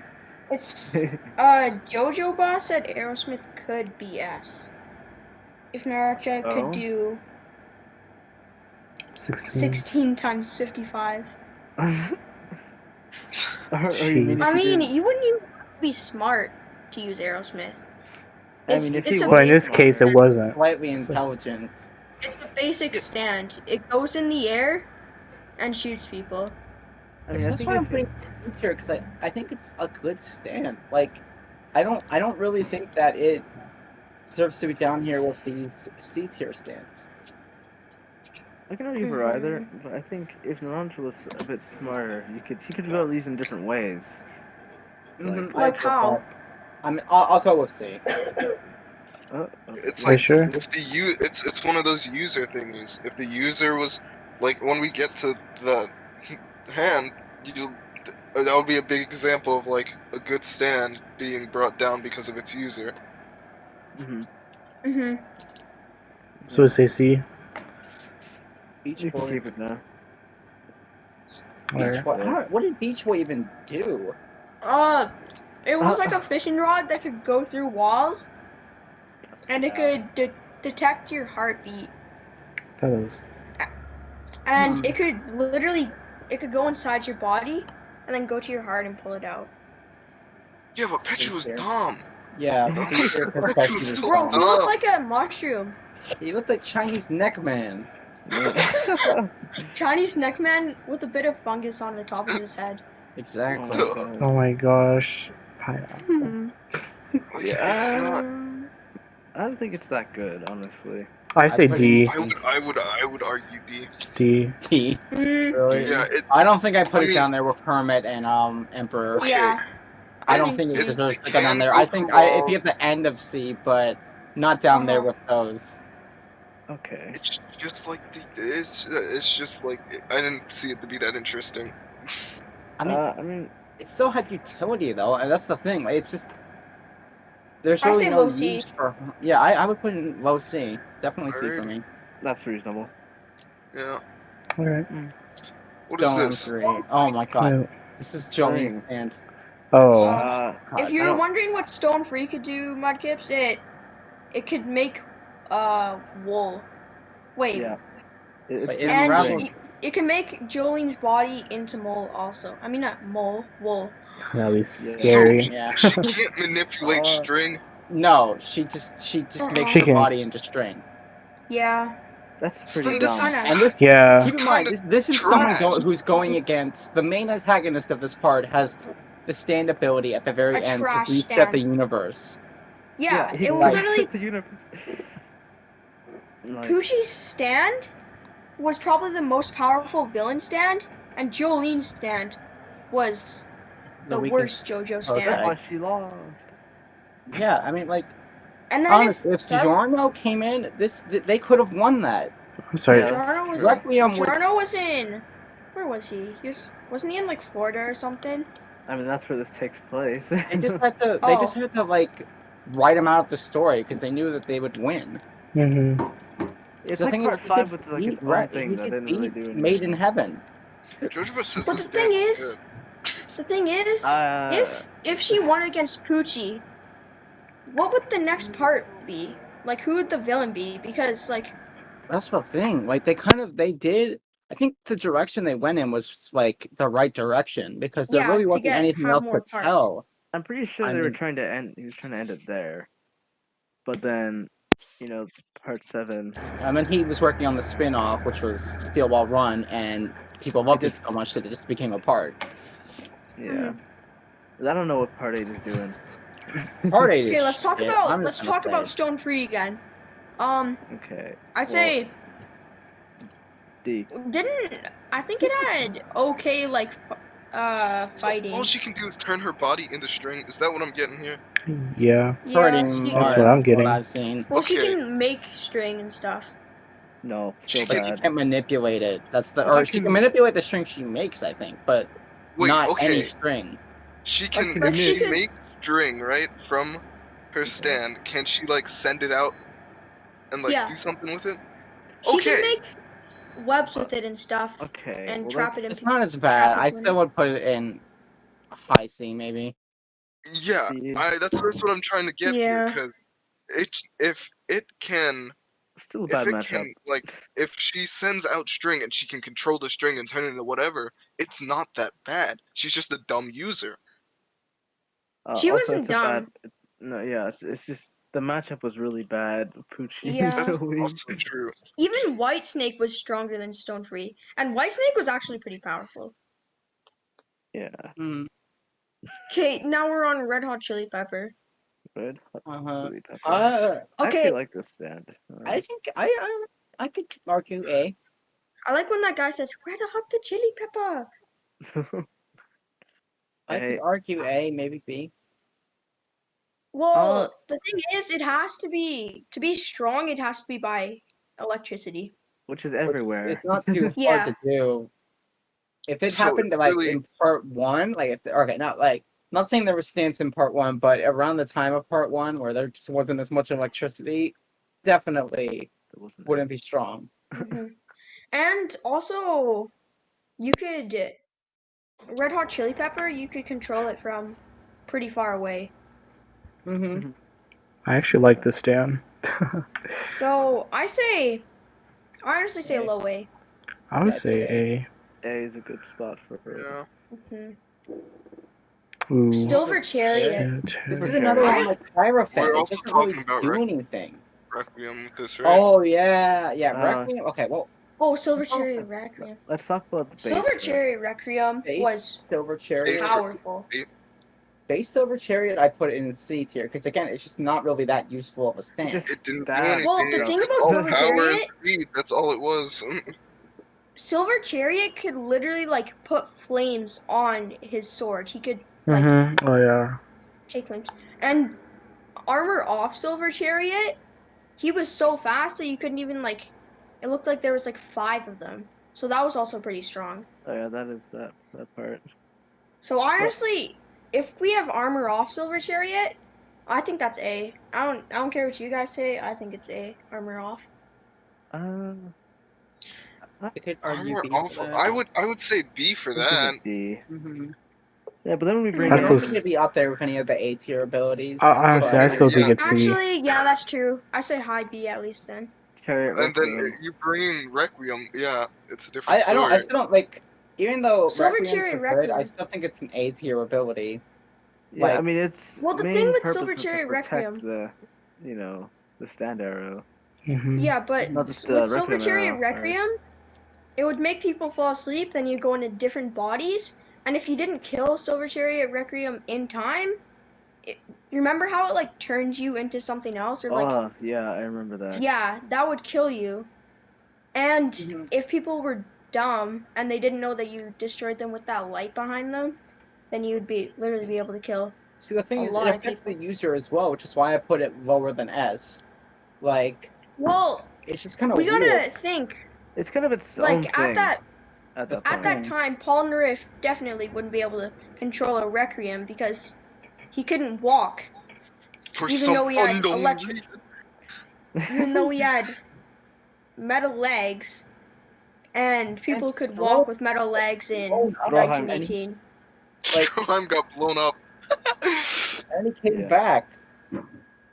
It's JoJo Boss said Aerosmith could be S. If Naracha could Oh? do 16. 16 times 55. Or you mean I mean, you wouldn't even have to be smart to use Aerosmith. I mean, if it's he a Well, in this case, it wasn't. Slightly intelligent. It's a basic stand. It goes in the air and shoots people. I mean, That's why I'm putting it here because I think it's a good stand. Like, I don't really think that it deserves to be down here with these C tier stands. I can argue for either, but I think if Naranjo was a bit smarter, he could develop these in different ways. Like how? I mean, I'll go with C. It's like sure? if it's one of those user thingies. If the user was like when we get to the hand, that would be a big example of like a good stand being brought down because of its user. So say C. Beach You can Boy. keep it now. Beach Boy. What did Beach Boy even do? It was like a fishing rod that could go through walls, and it could detect your heartbeat. That was. And it could go inside your body, and then go to your heart and pull it out. Yeah, but Pechu was dumb. Yeah, Pechu was so Bro, he dumb. looked like a mushroom. He looked like Chinese neckman. Chinese neckman with a bit of fungus on the top of his head. Exactly. Oh my gosh. Yeah. I don't think it's that good, honestly. I say D. I would argue D. D. T. Really? Yeah. I don't think I put it down there with Hermit and Emperor. Okay. Yeah. I don't think it deserves to go down there. I think it'd be at the end of C, but not down there with those. Okay. It's just like it's just like I didn't see it to be that interesting. I mean, it still had utility though, and that's the thing. Like, it's just there's really no use for. Yeah, I would put in low C. Definitely C for me. That's reasonable. Yeah. All right. What is this? 3. Oh my god, this is Jolene's stand. Oh. If you're wondering what Stone Free could do, Mudkips, it could make wool. Wait. Yeah. And it can make Jolene's body into mole also. I mean not mole, wool. That'd be scary. So she can't manipulate string. No, she just makes her body into string. Yeah. That's pretty dumb. And this, keep in mind, this is someone who's going against the main antagonist of this part has the stand ability at the very end to reset the universe. Yeah, it was literally the universe. Poochie's stand was probably the most powerful villain stand, and Jolene's stand was the worst JoJo stand. That's why she lost. Yeah, I mean, like, and then honestly, if Giorno came in, they could have won that. I'm sorry. Giorno was in. Where was he? Wasn't he in like Florida or something? I mean, that's where this takes place. They just had to. They just had to like write him out of the story because they knew that they would win. It's like part 5 with like its own thing that didn't really do anything. Made in heaven. But the thing is, if she won against Poochie, what would the next part be? Like, who would the villain be? Because like, that's the thing. Like, they did. I think the direction they went in was like the right direction because there really wasn't anything else to tell. I'm pretty sure they were trying to end. He was trying to end it there, but then, part 7. And then he was working on the spin-off, which was Steel Ball Run, and people loved it so much that it just became a part. Yeah, I don't know what part 8 is doing. Part 8 is. Okay, let's talk about Stone Free again. Okay. I'd say D. I think it had okay like fighting. So all she can do is turn her body into string. Is that what I'm getting here? Yeah. That's what I'm getting. What I've seen. Well, she can make string and stuff. No, still but bad. She can't manipulate it. She can manipulate the string she makes, I think, but not any string. She can make string, right, from her stand. Can she like send it out and like do something with it? She can make webs with it and stuff. Okay. And trap it in. It's not as bad. I still would put it in high C, maybe. Yeah, that's what I'm trying to get here, because if it can Still a bad if it matchup. can, like, if she sends out string and she can control the string and turn it into whatever, it's not that bad. She's just a dumb user. She Also, wasn't it's a dumb. bad. No, yeah, it's just the matchup was really bad. Poochie Yeah. and Joey. Also true. Even Whitesnake was stronger than Stone Free, and Whitesnake was actually pretty powerful. Yeah. Okay, now we're on Red Hot Chili Pepper. Red Hot Chili Pepper. Okay. I actually like this stand. I think I could argue A. I like when that guy says Red Hot the Chili Pepper. I could argue A, maybe B. Well, the thing is, it has to be strong. It has to be by electricity, which is everywhere. It's not too hard to do. If it happened like really... in part 1, like not saying there was stands in part 1, but around the time of part 1 where there just wasn't as much electricity, definitely wouldn't be strong. Mm-hmm. And also, you could Red Hot Chili Pepper. You could control it from pretty far away. Mm-hmm. I actually like this stand. So I honestly say low A. I would say A. A is a good spot for her. Yeah. Ooh. Silver Chariot. This is another one like Hierophant. We're It also doesn't talking really about do anything. Requiem with this, right? Oh yeah, Requiem. Okay, well. Oh, Silver Chariot Requiem. Let's talk about the Silver Chariot Requiem was Silver Chariot. Powerful. Base Silver Chariot, I put it in C tier because again, it's just not really that useful of a stance. It didn't do anything. Well, the thing about Silver Chariot, speed, that's all it was. Silver Chariot could literally like put flames on his sword. He could like take flames. And armor off Silver Chariot, he was so fast that you couldn't even like. It looked like there was like 5 of them. So that was also pretty strong. Oh yeah, that is that part. So honestly, if we have armor off Silver Chariot, I think that's A. I don't care what you guys say. I think it's A. Armor off. I could argue armor B off. for that. I would say B for that. B. Mm-hmm. Yeah, but then when we bring I don't think it'd be up there with any of the A tier abilities. Honestly, I still think it's C. Actually, yeah, that's true. I say high B at least then. And then you bring Requiem, it's a different story. I still don't like. Even though Silver Requiem's Chariot good, Requiem. I still think it's an A tier ability. Yeah, like, I mean it's well the main thing with purpose Silver was Chariot to protect Requiem. The stand arrow. Mm-hmm. Yeah, but with Silver Chariot Requiem, it would make people fall asleep. Then you go into different bodies, and if you didn't kill Silver Chariot Requiem in time, you remember how it like turns you into something else, or like? Yeah, I remember that. Yeah, that would kill you. And if people were dumb and they didn't know that you destroyed them with that light behind them, then you would literally be able to kill. See, the thing is, it affects the user as well, which is why I put it lower than S. Like, well, it's just kind of we weird. gotta think. It's kind of its own thing. At that time, Paul Nariff definitely wouldn't be able to control a Requiem because he couldn't walk. Even though he had electric. Even though he had metal legs, and people could walk with metal legs in 1918. Like, Stroheim got blown up. And he came back.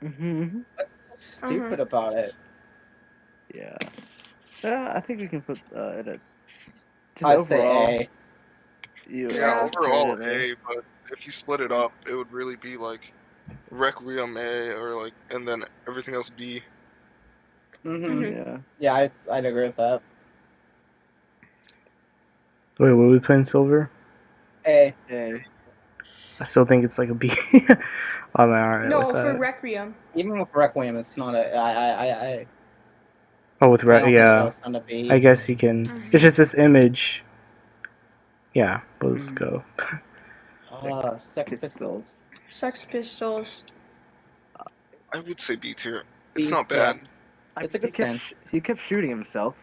Mm-hmm. What's so stupid about it? Yeah. I think we can put it at. I'd say A. Overall A, but if you split it up, it would really be like Requiem A, or like, and then everything else B. Yeah, I'd agree with that. Wait, what are we playing silver? A. I still think it's like a B. I'm alright with that. No, for Requiem. Even with Requiem, it's not a. Oh, with Requiem, I guess you can. It's just this image. Yeah, let's go. Sex Pistols. Sex Pistols. I would say B tier. It's not bad. It's a good stand. He kept shooting himself.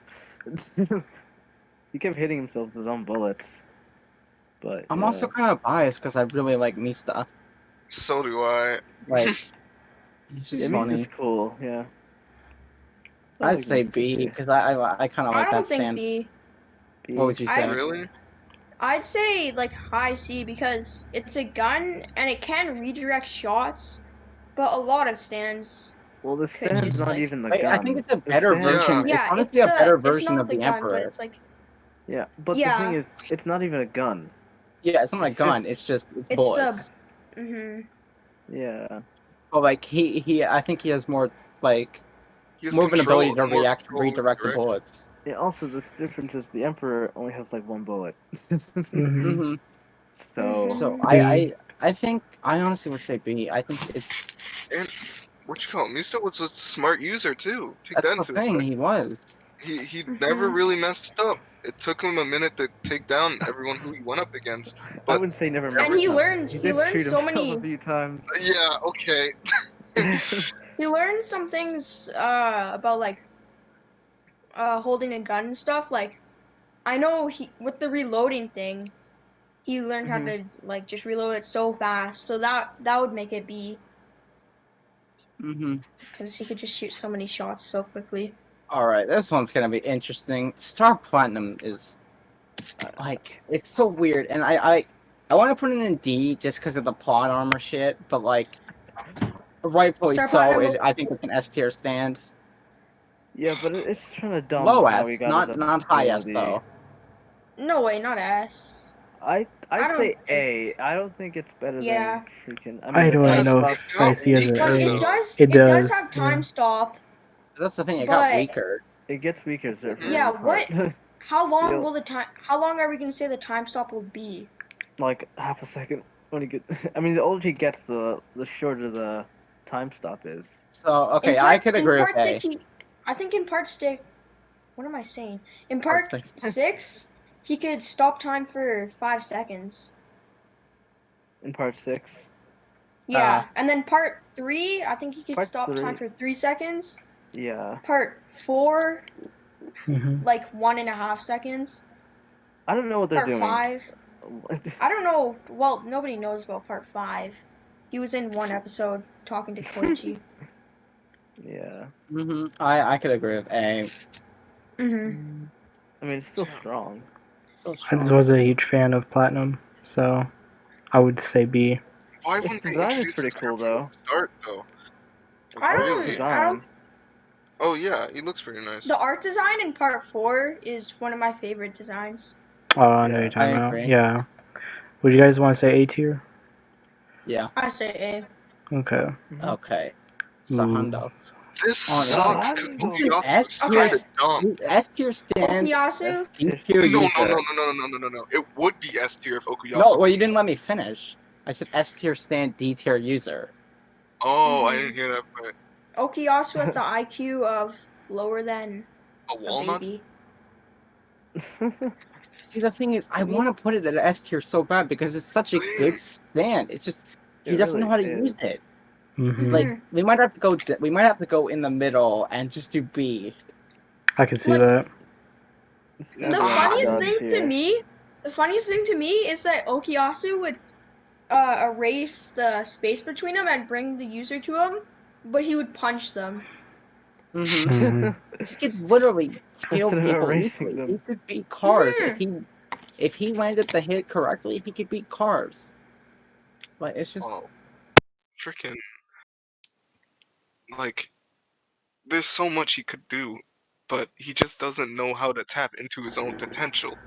He kept hitting himself with his own bullets. But I'm also kind of biased because I really like Mista. So do I. Like, she's funny. Mista's cool. Yeah. I'd say B because I kind of like that stand. I don't think B. What would you say? Really? I'd say like high C because it's a gun and it can redirect shots, but a lot of stands Well, the stand's not even the Wait, gun. I think it's a better version. Yeah, it's honestly a better it's version not of the the gun, Emperor. but it's like. Yeah, but the thing is, it's not even a gun. Yeah, it's not a gun. It's bullets. Yeah. But like I think he has more like more of an ability to redirect redirect the bullets. Yeah. Also, the difference is the Emperor only has like one bullet. So I think I honestly would say B. I think it's. And what you call it? Mista was a smart user too. Take That's that the into thing. effect. He was. He never really messed up. It took him a minute to take down everyone who he went up against. But I wouldn't say never messed and up. he learned shoot so himself many. a few times. Yeah. Okay. He learned some things about like holding a gun and stuff. Like I know he with the reloading thing, he learned how to like just reload it so fast. So that would make it B. Because he could just shoot so many shots so quickly. All right, this one's gonna be interesting. Star Platinum is like it's so weird, and I want to put it in D just because of the plot armor shit, but like rightfully Star so. Platinum I think it's an S tier stand. Yeah, but it's kind of dumb Low how he S, got his not high S ability. though. No way, not S. I'd don't say think- A. I don't think it's better Yeah. than freaking. I don't Yes, know it if got I see as weaker, an Like A. it does does, have time stop. That's the thing. It But- got weaker. It gets weaker for Yeah, every part. How long You'll- will the time? How long are we gonna say the time stop will be? Like half a second when he get. I mean, the older he gets, the shorter the time stop is. So okay, I could agree with A. I think in part 6. What am I saying? In part 6, he could stop time for 5 seconds. In part 6. Yeah, and then part 3, I think he could Part stop time 3. for 3 seconds. Yeah. Part 4, Mhm. like 1.5 seconds. I don't know what they're doing. Part 5. I don't know. Well, nobody knows about part 5. He was in one episode talking to Koichi. Yeah. I could agree with A. I mean, it's still strong. I just was a huge fan of Platinum, so I would say B. Why Its wouldn't they design is introduce pretty this cool, character though. from the start, though? I Really? Design. Oh yeah, he looks pretty nice. The art design in part 4 is one of my favorite designs. Oh, I know you're talking about. agree. Yeah. Would you guys want to say A tier? Yeah. I say A. Okay. Okay. Sahundo. This sucks because S Okuyasu tier is dumb. S tier stand. Okuyasu? D tier user. No. It would be S tier if Okuyasu. No, well, you didn't let me finish. I said S tier stand, D tier user. Oh, I didn't hear that. But Okuyasu has the IQ of lower than a walnut. baby. See, the thing is, I want to put it at S tier so bad because it's such a good stand. It's just he doesn't know how to use it. Like we might have to go. We might have to go in the middle and just do B. I can see that. The funniest thing to me is that Okuyasu would erase the space between them and bring the user to him, but he would punch them. He could literally kill people easily. He could beat cars if he landed the hit correctly. He could beat cars. Like it's just freaking like there's so much he could do, but he just doesn't know how to tap into his own potential.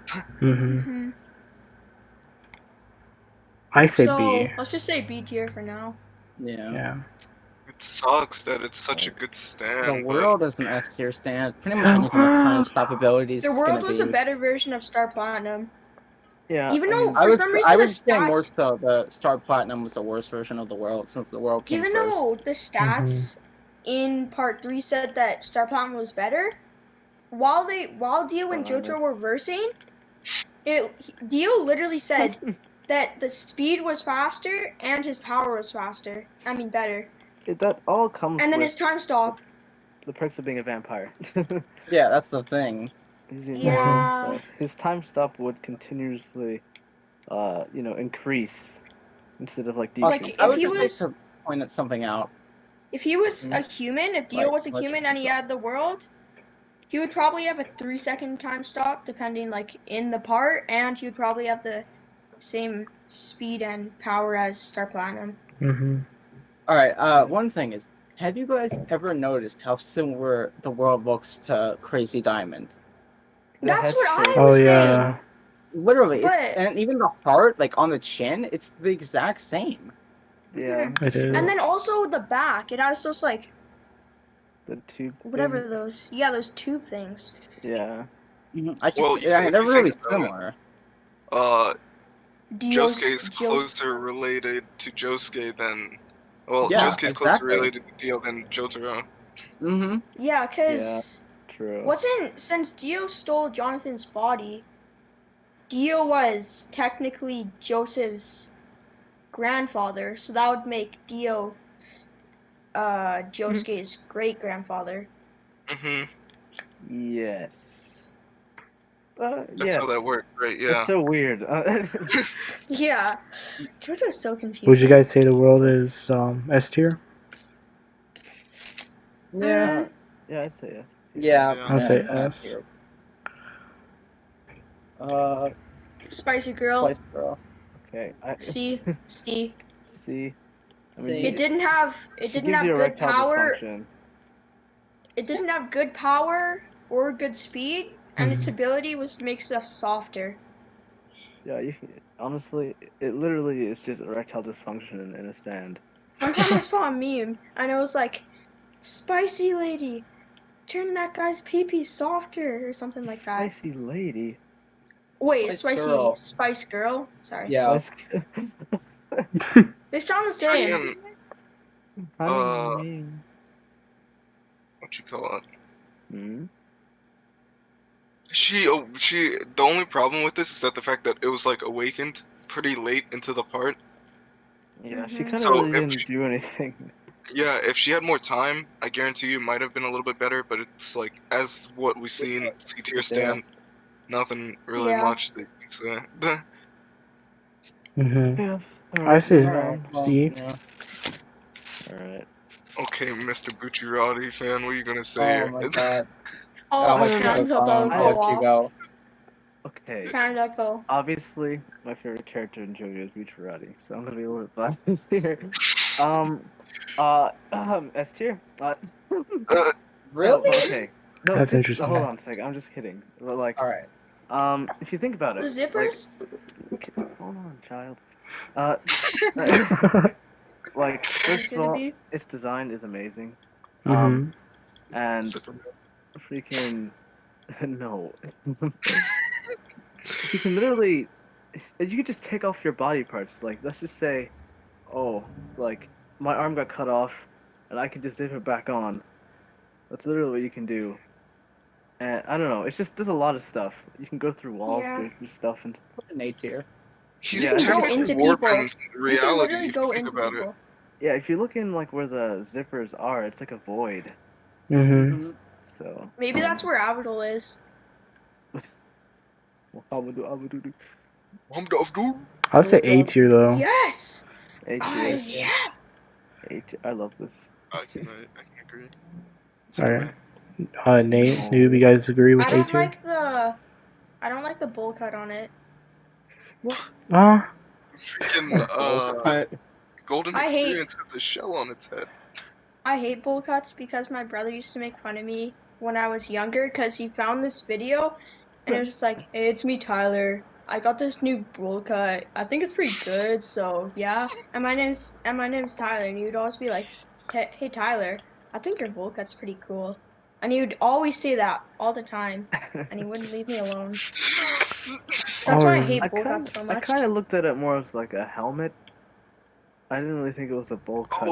I say B. Let's just say B tier for now. Yeah. It sucks that it's such a good stand. The world is an S tier stand. Pretty much anything with time stop abilities. The world was a better version of Star Platinum. Yeah. Even though for some reason I would say more so the Star Platinum was the worst version of the world since the world came first. Even though the stats in part 3 said that Star Platinum was better, while Dio and JoJo were versing, Dio literally said that the speed was faster and his power was faster. I mean better. That all comes. And then his time stop. The perks of being a vampire. Yeah, that's the thing. Yeah. So his time stop would continuously, increase instead of like decrease. Like I would just like to point something out. If he was a human, if Dio was a human and he had the world, he would probably have a 3-second time stop, depending like in the part, and he would probably have the same speed and power as Star Platinum. All right. One thing is, Have you guys ever noticed how similar the world looks to Crazy Diamond? That's what I Oh was yeah. saying. Literally, But, and even the heart, like on the chin, it's the exact same. Yeah, It is. and then also the back, it has those like the tube. whatever thing. those tube things. Yeah. Well, They're if you really think about similar. Josuke is closer related to Josuke than, well, Yeah, Josuke is closer exactly. related to Dio than Jotaro. Yeah, cause True. since Dio stole Jonathan's body, Dio was technically Joseph's grandfather, so that would make Dio Josuke's great grandfather. Yes. That's how that works, right? Yeah. It's so weird. Yeah, JoJo's so confusing. Would you guys say the world is S tier? Yeah. Yeah, I'd say yes. Yeah. I'd say S. S. Spicy girl. Spice Girl. Okay. See. I mean, It didn't have good power. Dysfunction. It didn't have good power or good speed, and its ability was to make stuff softer. Yeah, honestly, it literally is just erectile dysfunction in a stand. One time I saw a meme, and it was like, "Spicy lady, turn that guy's pee-pee softer," or something like that. Spicy lady. Wait, Spice girl. Sorry. Yeah. They sound the same. What you call it? The only problem with this is that the fact that it was like awakened pretty late into the part. Yeah, she kind of really didn't do anything. Yeah, if she had more time, I guarantee you it might have been a little bit better, but it's like, as what we've seen, C tier stand, nothing really much that you can say. Yeah. I say C. Alright. Okay, Mr. Bucciarati fan, what are you gonna say Oh here? my god. Oh, my can god. go off. Okay. Can that go? Obviously, my favorite character in JoJo is Bucciarati, so I'm gonna be a little bit biased here. S tier. Really? Okay. No, That's interesting. Hold on a second. I'm just kidding. But like, Alright. if you think about it, The zippers? Like, hold on, child. Like, first of all, its design is amazing. And freaking no. You can literally, you can just take off your body parts. Like, let's just say, oh, like my arm got cut off, and I can just zip it back on. That's literally what you can do. And I don't know, it just does a lot of stuff. You can go through walls, go through stuff, and put an A tier. He's technically warping reality. You can literally go into about people. it. Yeah, if you look in like where the zippers are, it's like a void. So maybe that's where Abdul is. I'd say A tier though. Yes. A tier. Yeah. A tier. I love this. I can agree. Alright. Nate, noob, you guys agree with A tier? I don't like the bowl cut on it. Freaking Golden Experience has a shell on its head. I hate bowl cuts because my brother used to make fun of me when I was younger because he found this video and it was just like, "Hey, it's me, Tyler. I got this new bowl cut. I think it's pretty good, so yeah." And my name's Tyler, and he would always be like, "Hey, Tyler, I think your bowl cut's pretty cool." And he would always say that all the time, and he wouldn't leave me alone. That's why I hate bowl cuts so much. I kind of looked at it more as like a helmet. I didn't really think it was a bowl cut.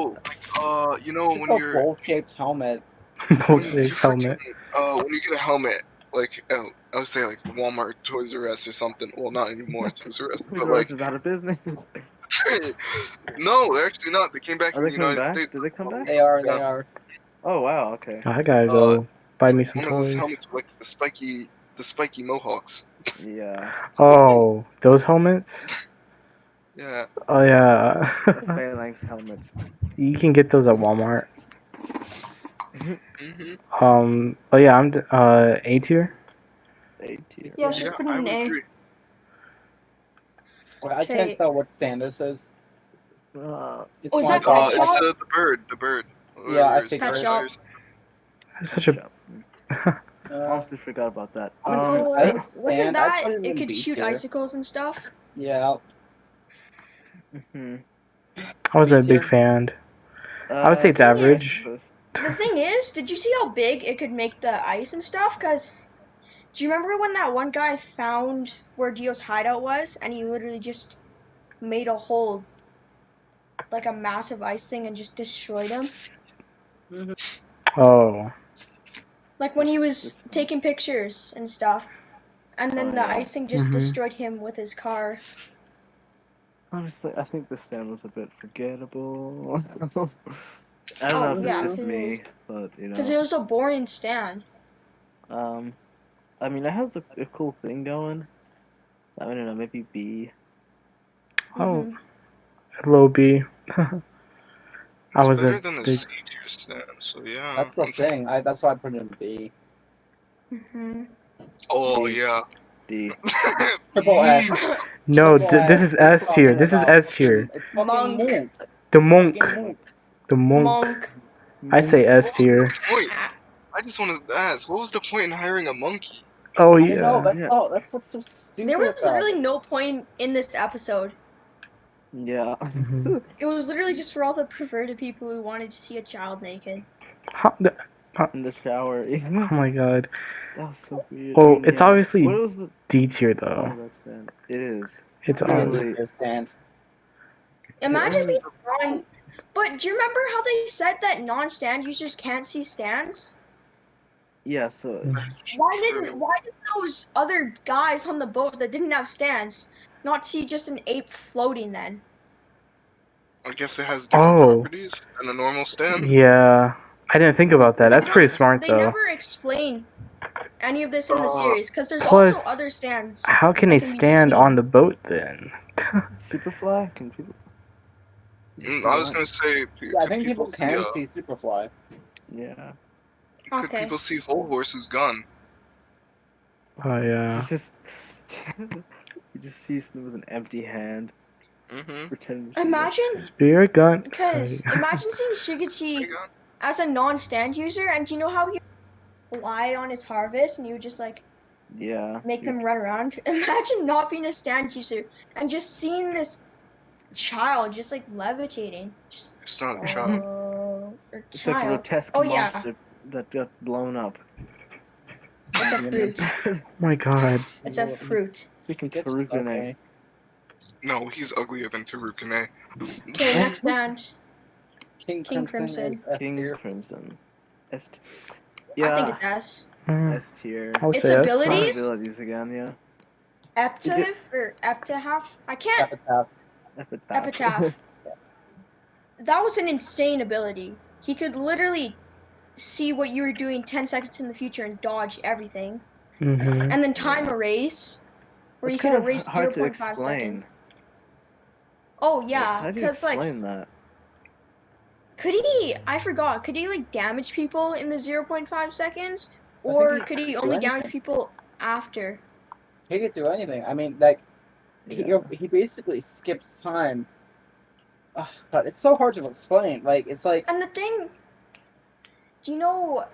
Oh, you know, just when you're bowl-shaped helmet. When you get a helmet, like I would say like Walmart, Toys R Us, or something. Well, not anymore. Toys R Us, Toys R Us is out of business. No, they're actually not. They came back in the United States. Did they come back? They are. Oh wow, okay. I gotta go buy me some one toys. Of those helmets with, like the spiky mohawks. Yeah. Oh, those helmets? Yeah. Oh yeah. Phalanx helmets. You can get those at Walmart. Mm-hmm. But yeah, I'm A tier. A tier. Yeah, just put an A. Well, I can't tell what stand this is. Was that it's the bird? The bird. Yeah, I Or figured. Pet shop. Such a. Honestly forgot about that. Oh, wasn't I'd that put it it in could B shoot tier. icicles and stuff? Yeah. I wasn't a B big tier? fan. I would say it's average. The thing is, did you see how big it could make the ice and stuff? Cause do you remember when that one guy found where Dios Hideout was, and he literally just made a hole, like a massive ice thing, and just destroyed him? Oh. Like when he was taking pictures and stuff, and then the ice thing just destroyed him with his car. Honestly, I think the stand was a bit forgettable. I don't know if it's just me, but you know. Because it was a boring stand. I mean, it has a cool thing going. So I don't know, maybe B. Oh, low B. I was better a than the big. C tier stand, so yeah. That's the thing. That's why I put it in B. Oh D. yeah. D. Triple S. No, Triple this S. is S tier. This is S It's tier. fucking monk. The monk. Fucking monk. The monk. I say S tier. Wait, I just want to ask, what was the point in hiring a monkey? Oh I yeah. know, that's what's so stupid. There was about literally it. no point in this episode. Yeah. It was literally just for all the perverted people who wanted to see a child naked. In the shower. Oh my god. That was so weird. Oh, I mean, it's yeah. obviously What was the D tier point though. of that stand? It is. It's Be a obviously. D tier stand. Imagine being drawing. But do you remember how they said that non-stand users can't see stands? Yeah, so Why did those other guys on the boat that didn't have stands not see just an ape floating then? I guess it has different properties than a normal stand. Yeah. I didn't think about that. That's pretty smart They though. never explain any of this in the series because there's Plus, also other stands. how can they stand on the boat then? Superfly? Can people? I was gonna say, Yeah, I think people can see Superfly. Yeah. Could people see Whole Horse's gun? Oh yeah. You just see them with an empty hand. Pretending. Imagine. Spirit gun. Because imagine seeing Shigechi as a non-stand user, and do you know how he would lie on his harvest and you would just like make them run around? Imagine not being a stand user and just seeing this child just like levitating. Just it's not a child. It's a grotesque monster that got blown up. It's a fruit. Oh my god. It's a fruit. Freaking Tarukane. No, he's uglier than Tarukane. Okay, next stand. King Crimson. King Crimson. S. I think it's S. S tier. Its abilities. Abilities again, yeah. Epitaph or Epitaph? I can't. Epitaph. That was an insane ability. He could literally see what you were doing 10 seconds in the future and dodge everything. And then time erase, where you could erase 0.5 seconds. Oh yeah, how do you explain that? Could he? I forgot. Could he like damage people in the 0.5 seconds, or could he only damage people after? He could do anything. I mean, like he basically skips time. Oh, God, it's so hard to explain. Like it's like. And the thing, do you know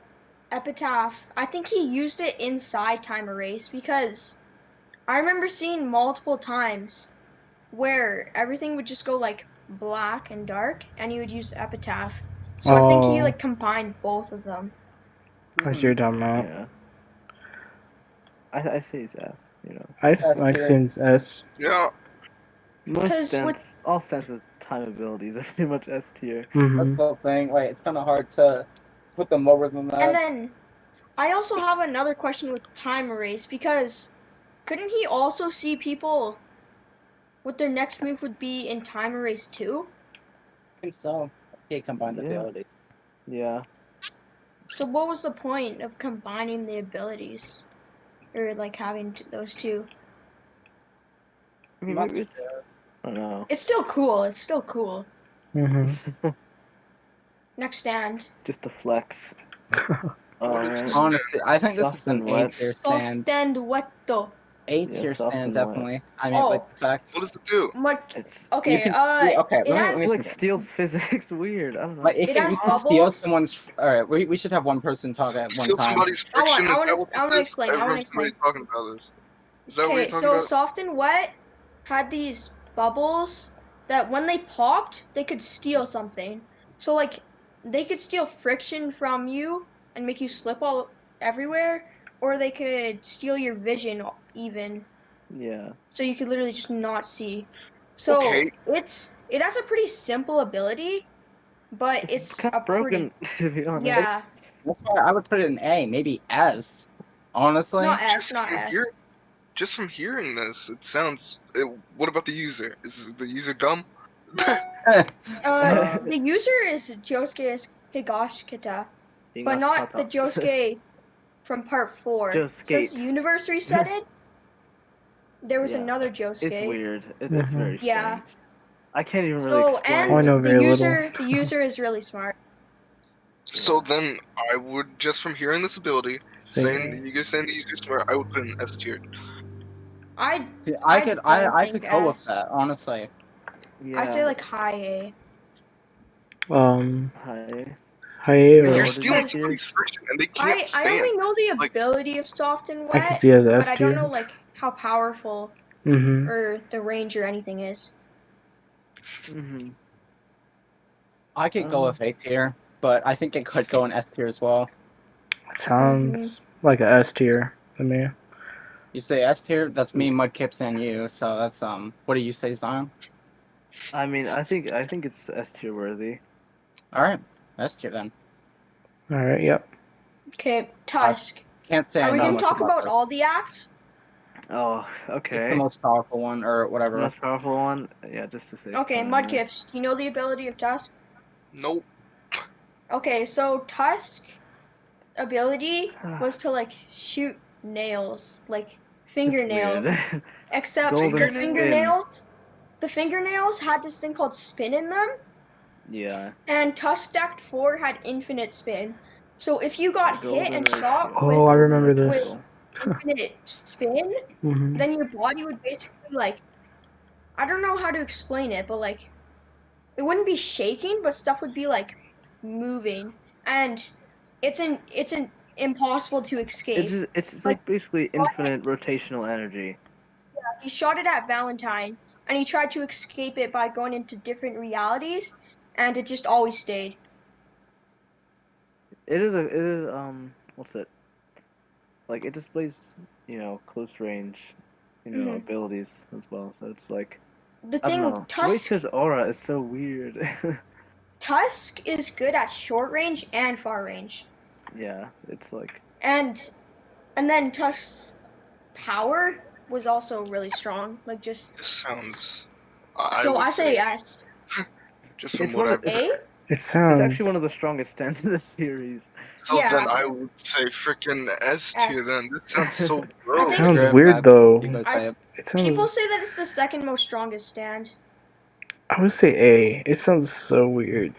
Epitaph? I think he used it inside time erase because I remember seeing multiple times where everything would just go like black and dark, and he would use Epitaph. So I think he like combined both of them. That's your dumb mouth. Yeah. I say it's S, you know. I say S. Yeah. Most stands, all stands with time abilities are pretty much S tier. That's the thing. Like it's kind of hard to put them lower than that. And then I also have another question with time erase because couldn't he also see people what their next move would be in time erase too? I think so. He combined the ability. Yeah. So what was the point of combining the abilities, or like having those two? I mean, maybe it's. I don't know. It's still cool. It's still cool. Next stand. Just a flex. Honestly, I think this is an A tier stand. Soft and wetto. A tier stand, definitely. I mean, like, facts. What does it do? It's You can okay, let me it like steals physics. Weird. I don't know. Like It has you can steal bubbles. someone's. All right, we should have one person talk at one Steal time. somebody's friction? Is that what I want to this is? explain. I want to explain. Everyone's talking about this. Is that what you're Okay, talking so about? soft and wet had these bubbles that when they popped, they could steal something. So like they could steal friction from you and make you slip all everywhere, or they could steal your vision even. Yeah. So you could literally just not see. So Okay. it has a pretty simple ability, but It's it's kind a of broken, to be honest. yeah, That's why I would put it in A, maybe S. Honestly, not S, not S. Just from hearing this, it sounds. What about the user? Is the user dumb? The user is Josuke Higashikata, but not the Josuke from part 4. Since the universe resetted, there was another Josuke. It's weird. It's very strange. Yeah. I can't even really explain. I know very little. The user is really smart. So then I would, just from hearing this ability, saying the user smart, I would put an S tier. I could go with that, honestly. Yeah. I say like high A. High A or You're stealing somebody's friction and they can't stand. I only know the ability of soft and wet, I can see as S but I tier. don't know like how powerful or the range or anything is. I could go with A tier, but I think it could go in S tier as well. It sounds like a S tier to me. You say S tier? That's me, Mudkips, and you. So that's What do you say, Zion? I mean, I think it's S tier worthy. All right, S tier then. All right. Yep. Okay, Tusk. Can't say. Are we gonna talk about all the acts? Oh, okay. It's the most powerful one, or whatever. The most powerful one? Yeah, just to say. Okay, Mudkips, do you know the ability of Tusk? Nope. Okay, so Tusk ability was to like shoot nails, like fingernails. Except the fingernails had this thing called spin in them. Yeah. And Tusk Act 4 had infinite spin. So if you got hit and shot I remember this. with infinite spin, then your body would basically like, I don't know how to explain it, but like it wouldn't be shaking, but stuff would be like moving, and it's impossible to escape. It's like basically infinite rotational energy. Yeah, he shot it at Valentine, and he tried to escape it by going into different realities, and it just always stayed. It is what's it? Like it displays, close range, abilities as well. So it's like The I don't thing, know. The way his aura is so weird. Tusk is good at short range and far range. Yeah, it's like and then Tusk's power was also really strong. Like just This sounds. I say yes. Just from what I've heard. It sounds. It's actually one of the strongest stands in the series. So then I would say freaking S tier. Then this sounds so broke. It sounds weird though. People say that it's the second most strongest stand. I would say A. It sounds so weird.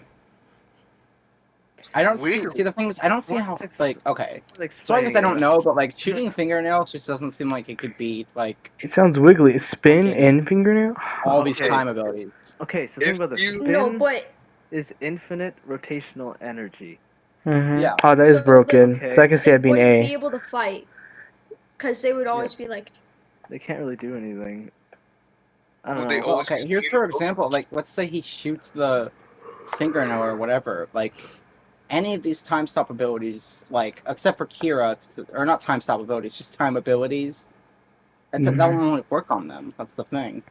I don't see the thing is I don't see how okay. So I guess I don't know, but like shooting fingernails just doesn't seem like it could be like. It sounds wiggly. Spin and fingernail. All these time abilities. Okay, so think about this. Spin is infinite rotational energy. Yeah. Oh, that is broken. So I can see it being A. Be able to fight, because they would always be like. They can't really do anything. I don't know. Well, okay, here's for example. Like, let's say he shoots the fingernail or whatever. Like, any of these time stop abilities, like except for Kira, or not time stop abilities, just time abilities. That won't only work on them. That's the thing.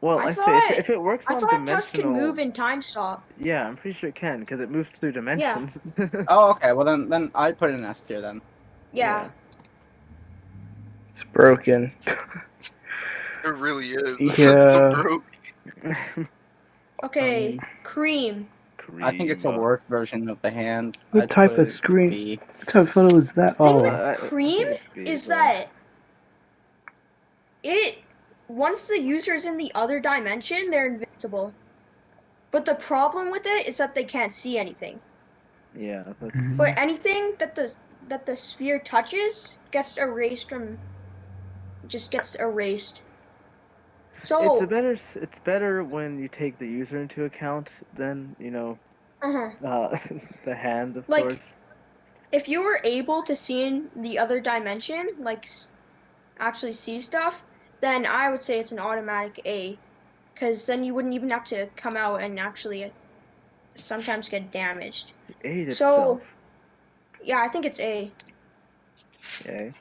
Well, I say if it works on dimensional. Tusk can move in time stop. Yeah, I'm pretty sure it can because it moves through dimensions. Yeah. Oh, okay. Well, then I'd put it in S tier then. Yeah. It's broken. It really is. Yeah. It's so broke. Okay, Cream. I think it's a worse version of the hand. What type of screen? What type of photo is that? The thing with Cream is that once the user is in the other dimension, they're invincible. But the problem with it is that they can't see anything. Yeah, But anything that the sphere touches gets erased from just gets erased. So It's better when you take the user into account than the hand, of like course. if you were able to see in the other dimension, like actually see stuff, then I would say it's an automatic A, because then you wouldn't even have to come out and actually sometimes get damaged. You ate its So stuff. yeah, I think it's A. Okay.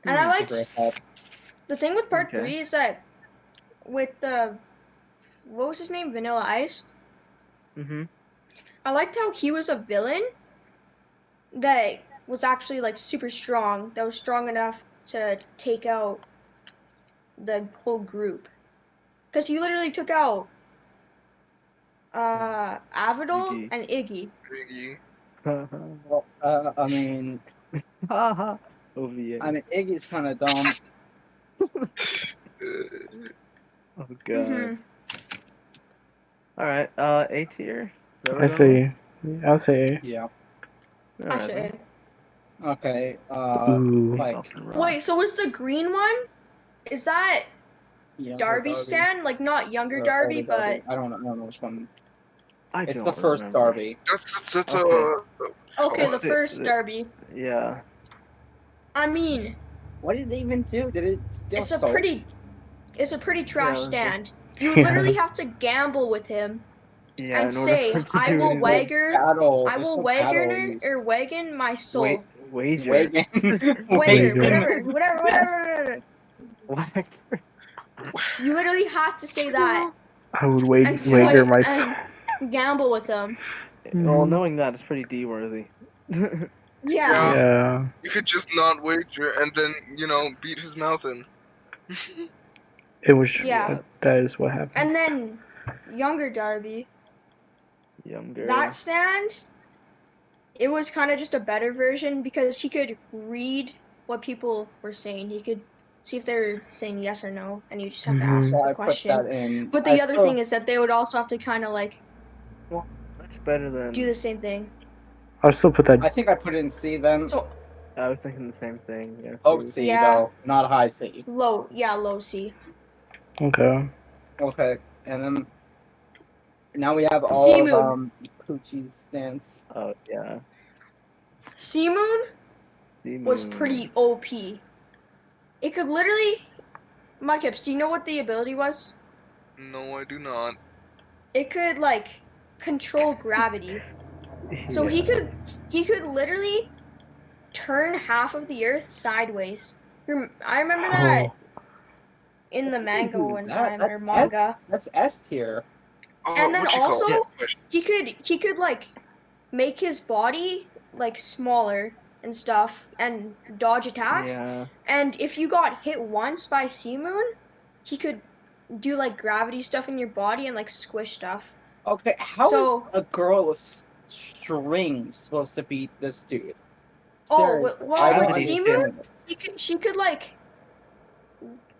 And I Agree with liked that. the thing with part Okay. 3 is that with the what was his name, Vanilla Ice. I liked how he was a villain that was actually like super strong. That was strong enough to take out the whole group. Because he literally took out Avidol Iggy. and Iggy. Iggy. Well, I mean, Haha. OVA. Iggy's kind of dumb. Oh god. Mm-hmm. All right. A tier. Is that what I we're going say, I'll say Yeah. with? I Alright, say. Okay. A. Ooh. Like, Wait, so was the green one? Is that younger Darby's Darby stand? Like not younger or Darby, older Darby? but I don't know which one. I It's the don't first remember. Darby. That's Okay. okay, call the it. first Darby. Yeah. I mean, What did they even do? Did it steal it's a soap? pretty Yeah, trash it was stand. You would Yeah. literally have to gamble with him yeah, and in order say, for it to I do will anything. There's no battle used. wagon my Wait, soul. wager. Wagon. Wager, Wager. whatever. Whack. You literally have to say that I would and wager fight my. and gamble with him. Well, Mhm. knowing that is pretty D-worthy. Yeah. Yeah. Yeah. You could just not wager and then, beat his mouth in. It was. Yeah. That is what happened. And then younger Darby, Younger. that stand, it was kind of just a better version because he could read what people were saying. He could see if they were saying yes or no, and you just have to ask So the I put that question. in. But I the other thing still. is that they would also have to kind of like Well, that's better do than. the same thing. I'll still put that. I think I put it in C then. So I was thinking the same thing. Yeah, Low see. C yeah, though, not high C. low C. Okay. Okay, and then now we have Sea all of Moon. Poochie's stance. Oh yeah. Sea Moon The was moon. pretty OP. It could literally. Mudkips, do you know what the ability was? No, I do not. It could like control gravity. So Yeah. he could literally turn half of the earth sideways. I remember that Oh. in the manga Ooh, one time or that's S. manga. That's S tier. And then What you call also Yeah. it? he could like make his body like smaller and stuff and dodge attacks. Yeah. And if you got hit once by Sea Moon, he could do like gravity stuff in your body and like squish stuff. Okay, how is So a girl with strings supposed to beat this dude? oh Seriously, I well How don't with did he Sea Moon, escape? understand this. she could like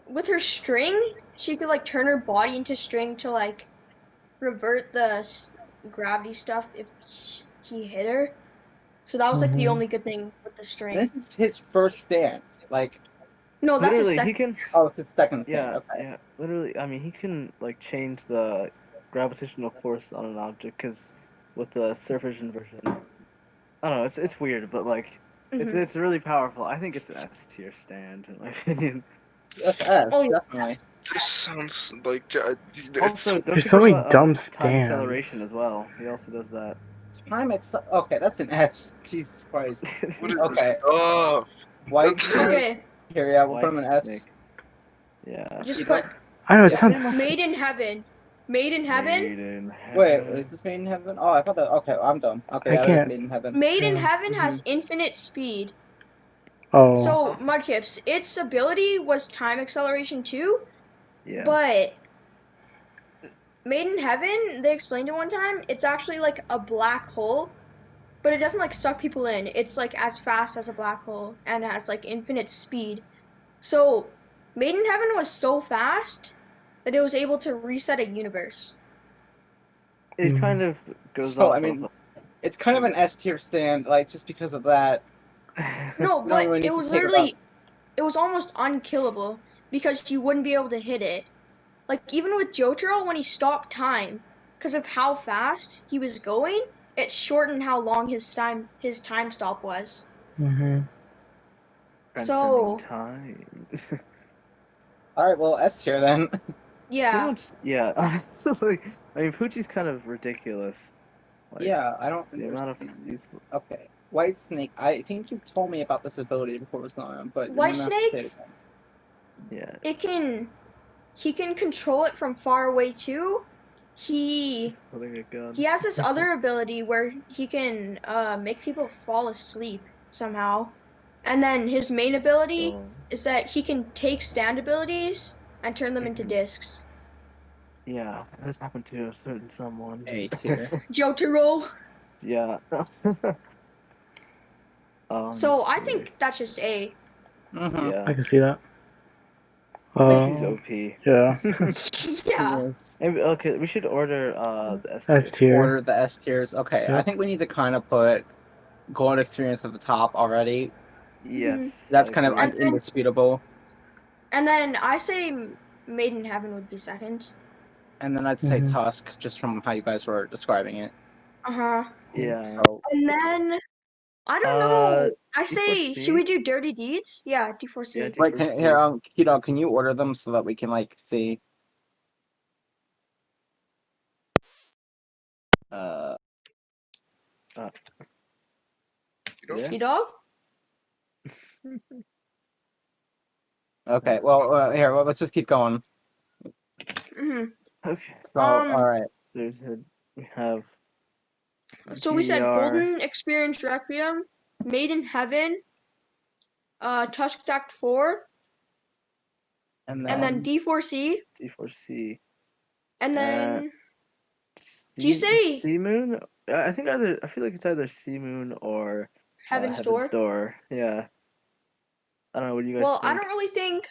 with her string, she could like turn her body into string to like revert the gravity stuff if he hit her. So that was like the Mhm. only good thing with the string. This is his first stand. Like, No, that's a Literally, he sec. can. oh, it's his second stand. Yeah, Okay. yeah. Literally, I mean, he can like change the gravitational force on an object because with the surface inversion, I don't know. It's weird, but like, Mm-hmm. it's really powerful. I think it's an S tier stand in my opinion. That's S, Oh definitely. This sounds like it's Also, don't There's you so forget many about dumb time acceleration stands. as well? He also does that. Okay, that's an S. Jesus Christ. what is this Okay, stuff? White Snake. okay, Here, yeah, we'll put White him in S. snake. Yeah. just Cheeto. put I don't know. It Yeah. Pretty sounds. much. Made in Heaven. Made in Heaven. Made in Wait, heaven. is this Made in Heaven? Oh, I thought that. Okay, I'm dumb. Okay, I yeah, that is can't. Made in Heaven. Made in Yeah. Heaven has infinite speed. Oh. So Mudkips, its ability was time acceleration too, Yeah. but Made in Heaven, they explained it one time, it's actually like a black hole, but it doesn't like suck people in. It's like as fast as a black hole and has like infinite speed. So Made in Heaven was so fast that it was able to reset a universe. It kind of goes So, I off mean, of. it's kind of an S tier stand, like, just because of that. No, We don't but really it need to was think about. literally it was almost unkillable because you wouldn't be able to hit it. Like even with JoJo, when he stopped time, because of how fast he was going, it shortened how long his time stop was. Transcending time. All right, well, S tier then. Yeah. Pretty much, yeah. Honestly, I mean, Poochie's kind of ridiculous. Like, yeah, I don't the amount of these. Okay, White Snake. I think you've told me about this ability before, but White Snake. Yeah. He can control it from far away too. He has this other ability where he can make people fall asleep somehow. And then his main ability is that he can take stand abilities and turn them into discs. Yeah, this happened to a certain someone. A tier. Jotaro. Yeah. So I think that's just A. Yeah. I can see that. He's OP. Yeah. Yeah. Maybe, okay, we should order the S S tier. Order the S tiers. Okay, Yep. I think we need to kind of put Gold Experience at the top already. Yes. That's kind of indisputable. And then I say Made in Heaven would be second. And then I'd say Tusk, just from how you guys were describing it. Yeah. And then I don't know. I say, should we do Dirty Deeds? Yeah, D4C. Yeah, Wait, here, Kido, can you order them so that we can like see? Kido? Okay, well, here, let's just keep going. Okay. So, all right. We have. So we said Golden Experience Requiem, Made in Heaven, Tusk Act 4, and then D4C. D4C. And then do you say Sea Moon? I think either. I feel like it's either Sea Moon or Heaven's Door. Yeah. I don't know. What do you guys think? I don't really think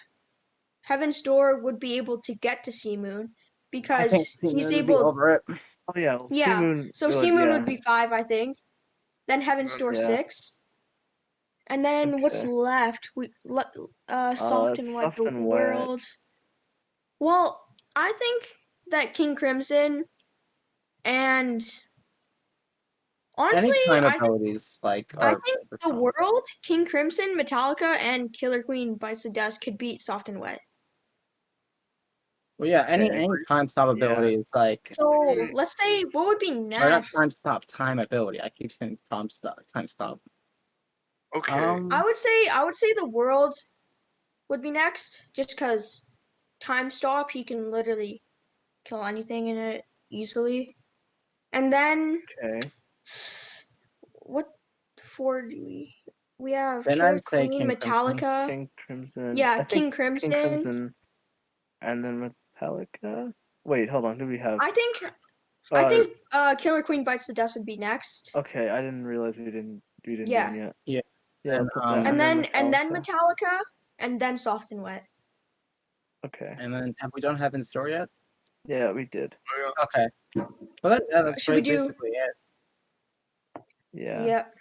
Heaven's Door would be able to get to Sea Moon because he's able. Over it. Oh yeah. Well, yeah. Sea Moon. So Sea Moon would be 5, I think. Then Heaven's Door 6. And then what's left? Soft and Wet the World. Well, I think that King Crimson and honestly, I think the World, King Crimson, Metallica, and Killer Queen Bites the Dust could beat Soft and Wet. Well, yeah, any time stop ability is like. So let's say what would be next? Or not time stop, time ability. I keep saying time stop. Okay. I would say the World would be next, just because time stop, he can literally kill anything in it easily. And then what 4 do we have? Then Killer I'd say Queen, Metallica. King Crimson. Yeah, King Crimson. King Crimson. And then Metallica. Wait, hold on. Who do we have? I think Killer Queen Bites the Dust would be next. Okay, I didn't realize we didn't do them yet. Yeah. And then Metallica, and then Soft and Wet. Okay. And then we don't have in store yet. Yeah, we did. Okay. Well, that's basically it. Yeah. Yep.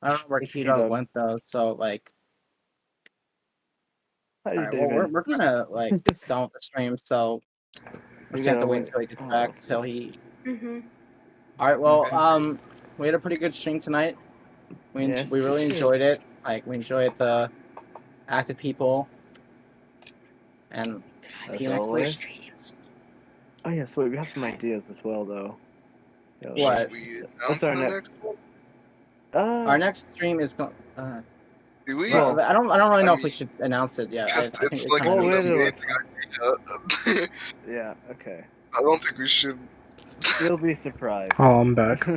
I don't know where Kido went though, so like. Alright, well, we're kind of like done with the stream, so we just have to wait until he gets back. Till he. All right. Well, we had a pretty good stream tonight. We really enjoyed it. Like, we enjoyed the active people. And see you next week. Oh yeah, so wait, we have some ideas as well, though. What? What's our next one? Our next stream is going. Do we? Well, I don't really know if we should announce it yet. I think it's like yeah. Okay. I don't think we should. You'll be surprised. Oh, I'm back.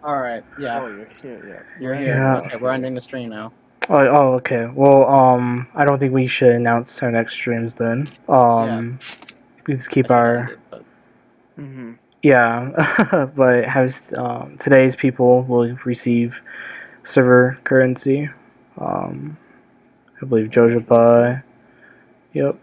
All right. Yeah. Oh, you're here. Yeah. You're here. Yeah. Okay, we're ending the stream now. Oh, okay. Well, I don't think we should announce our next streams then. We just keep our. Yeah, but has today's people will receive server currency. I believe JOJO. Yep.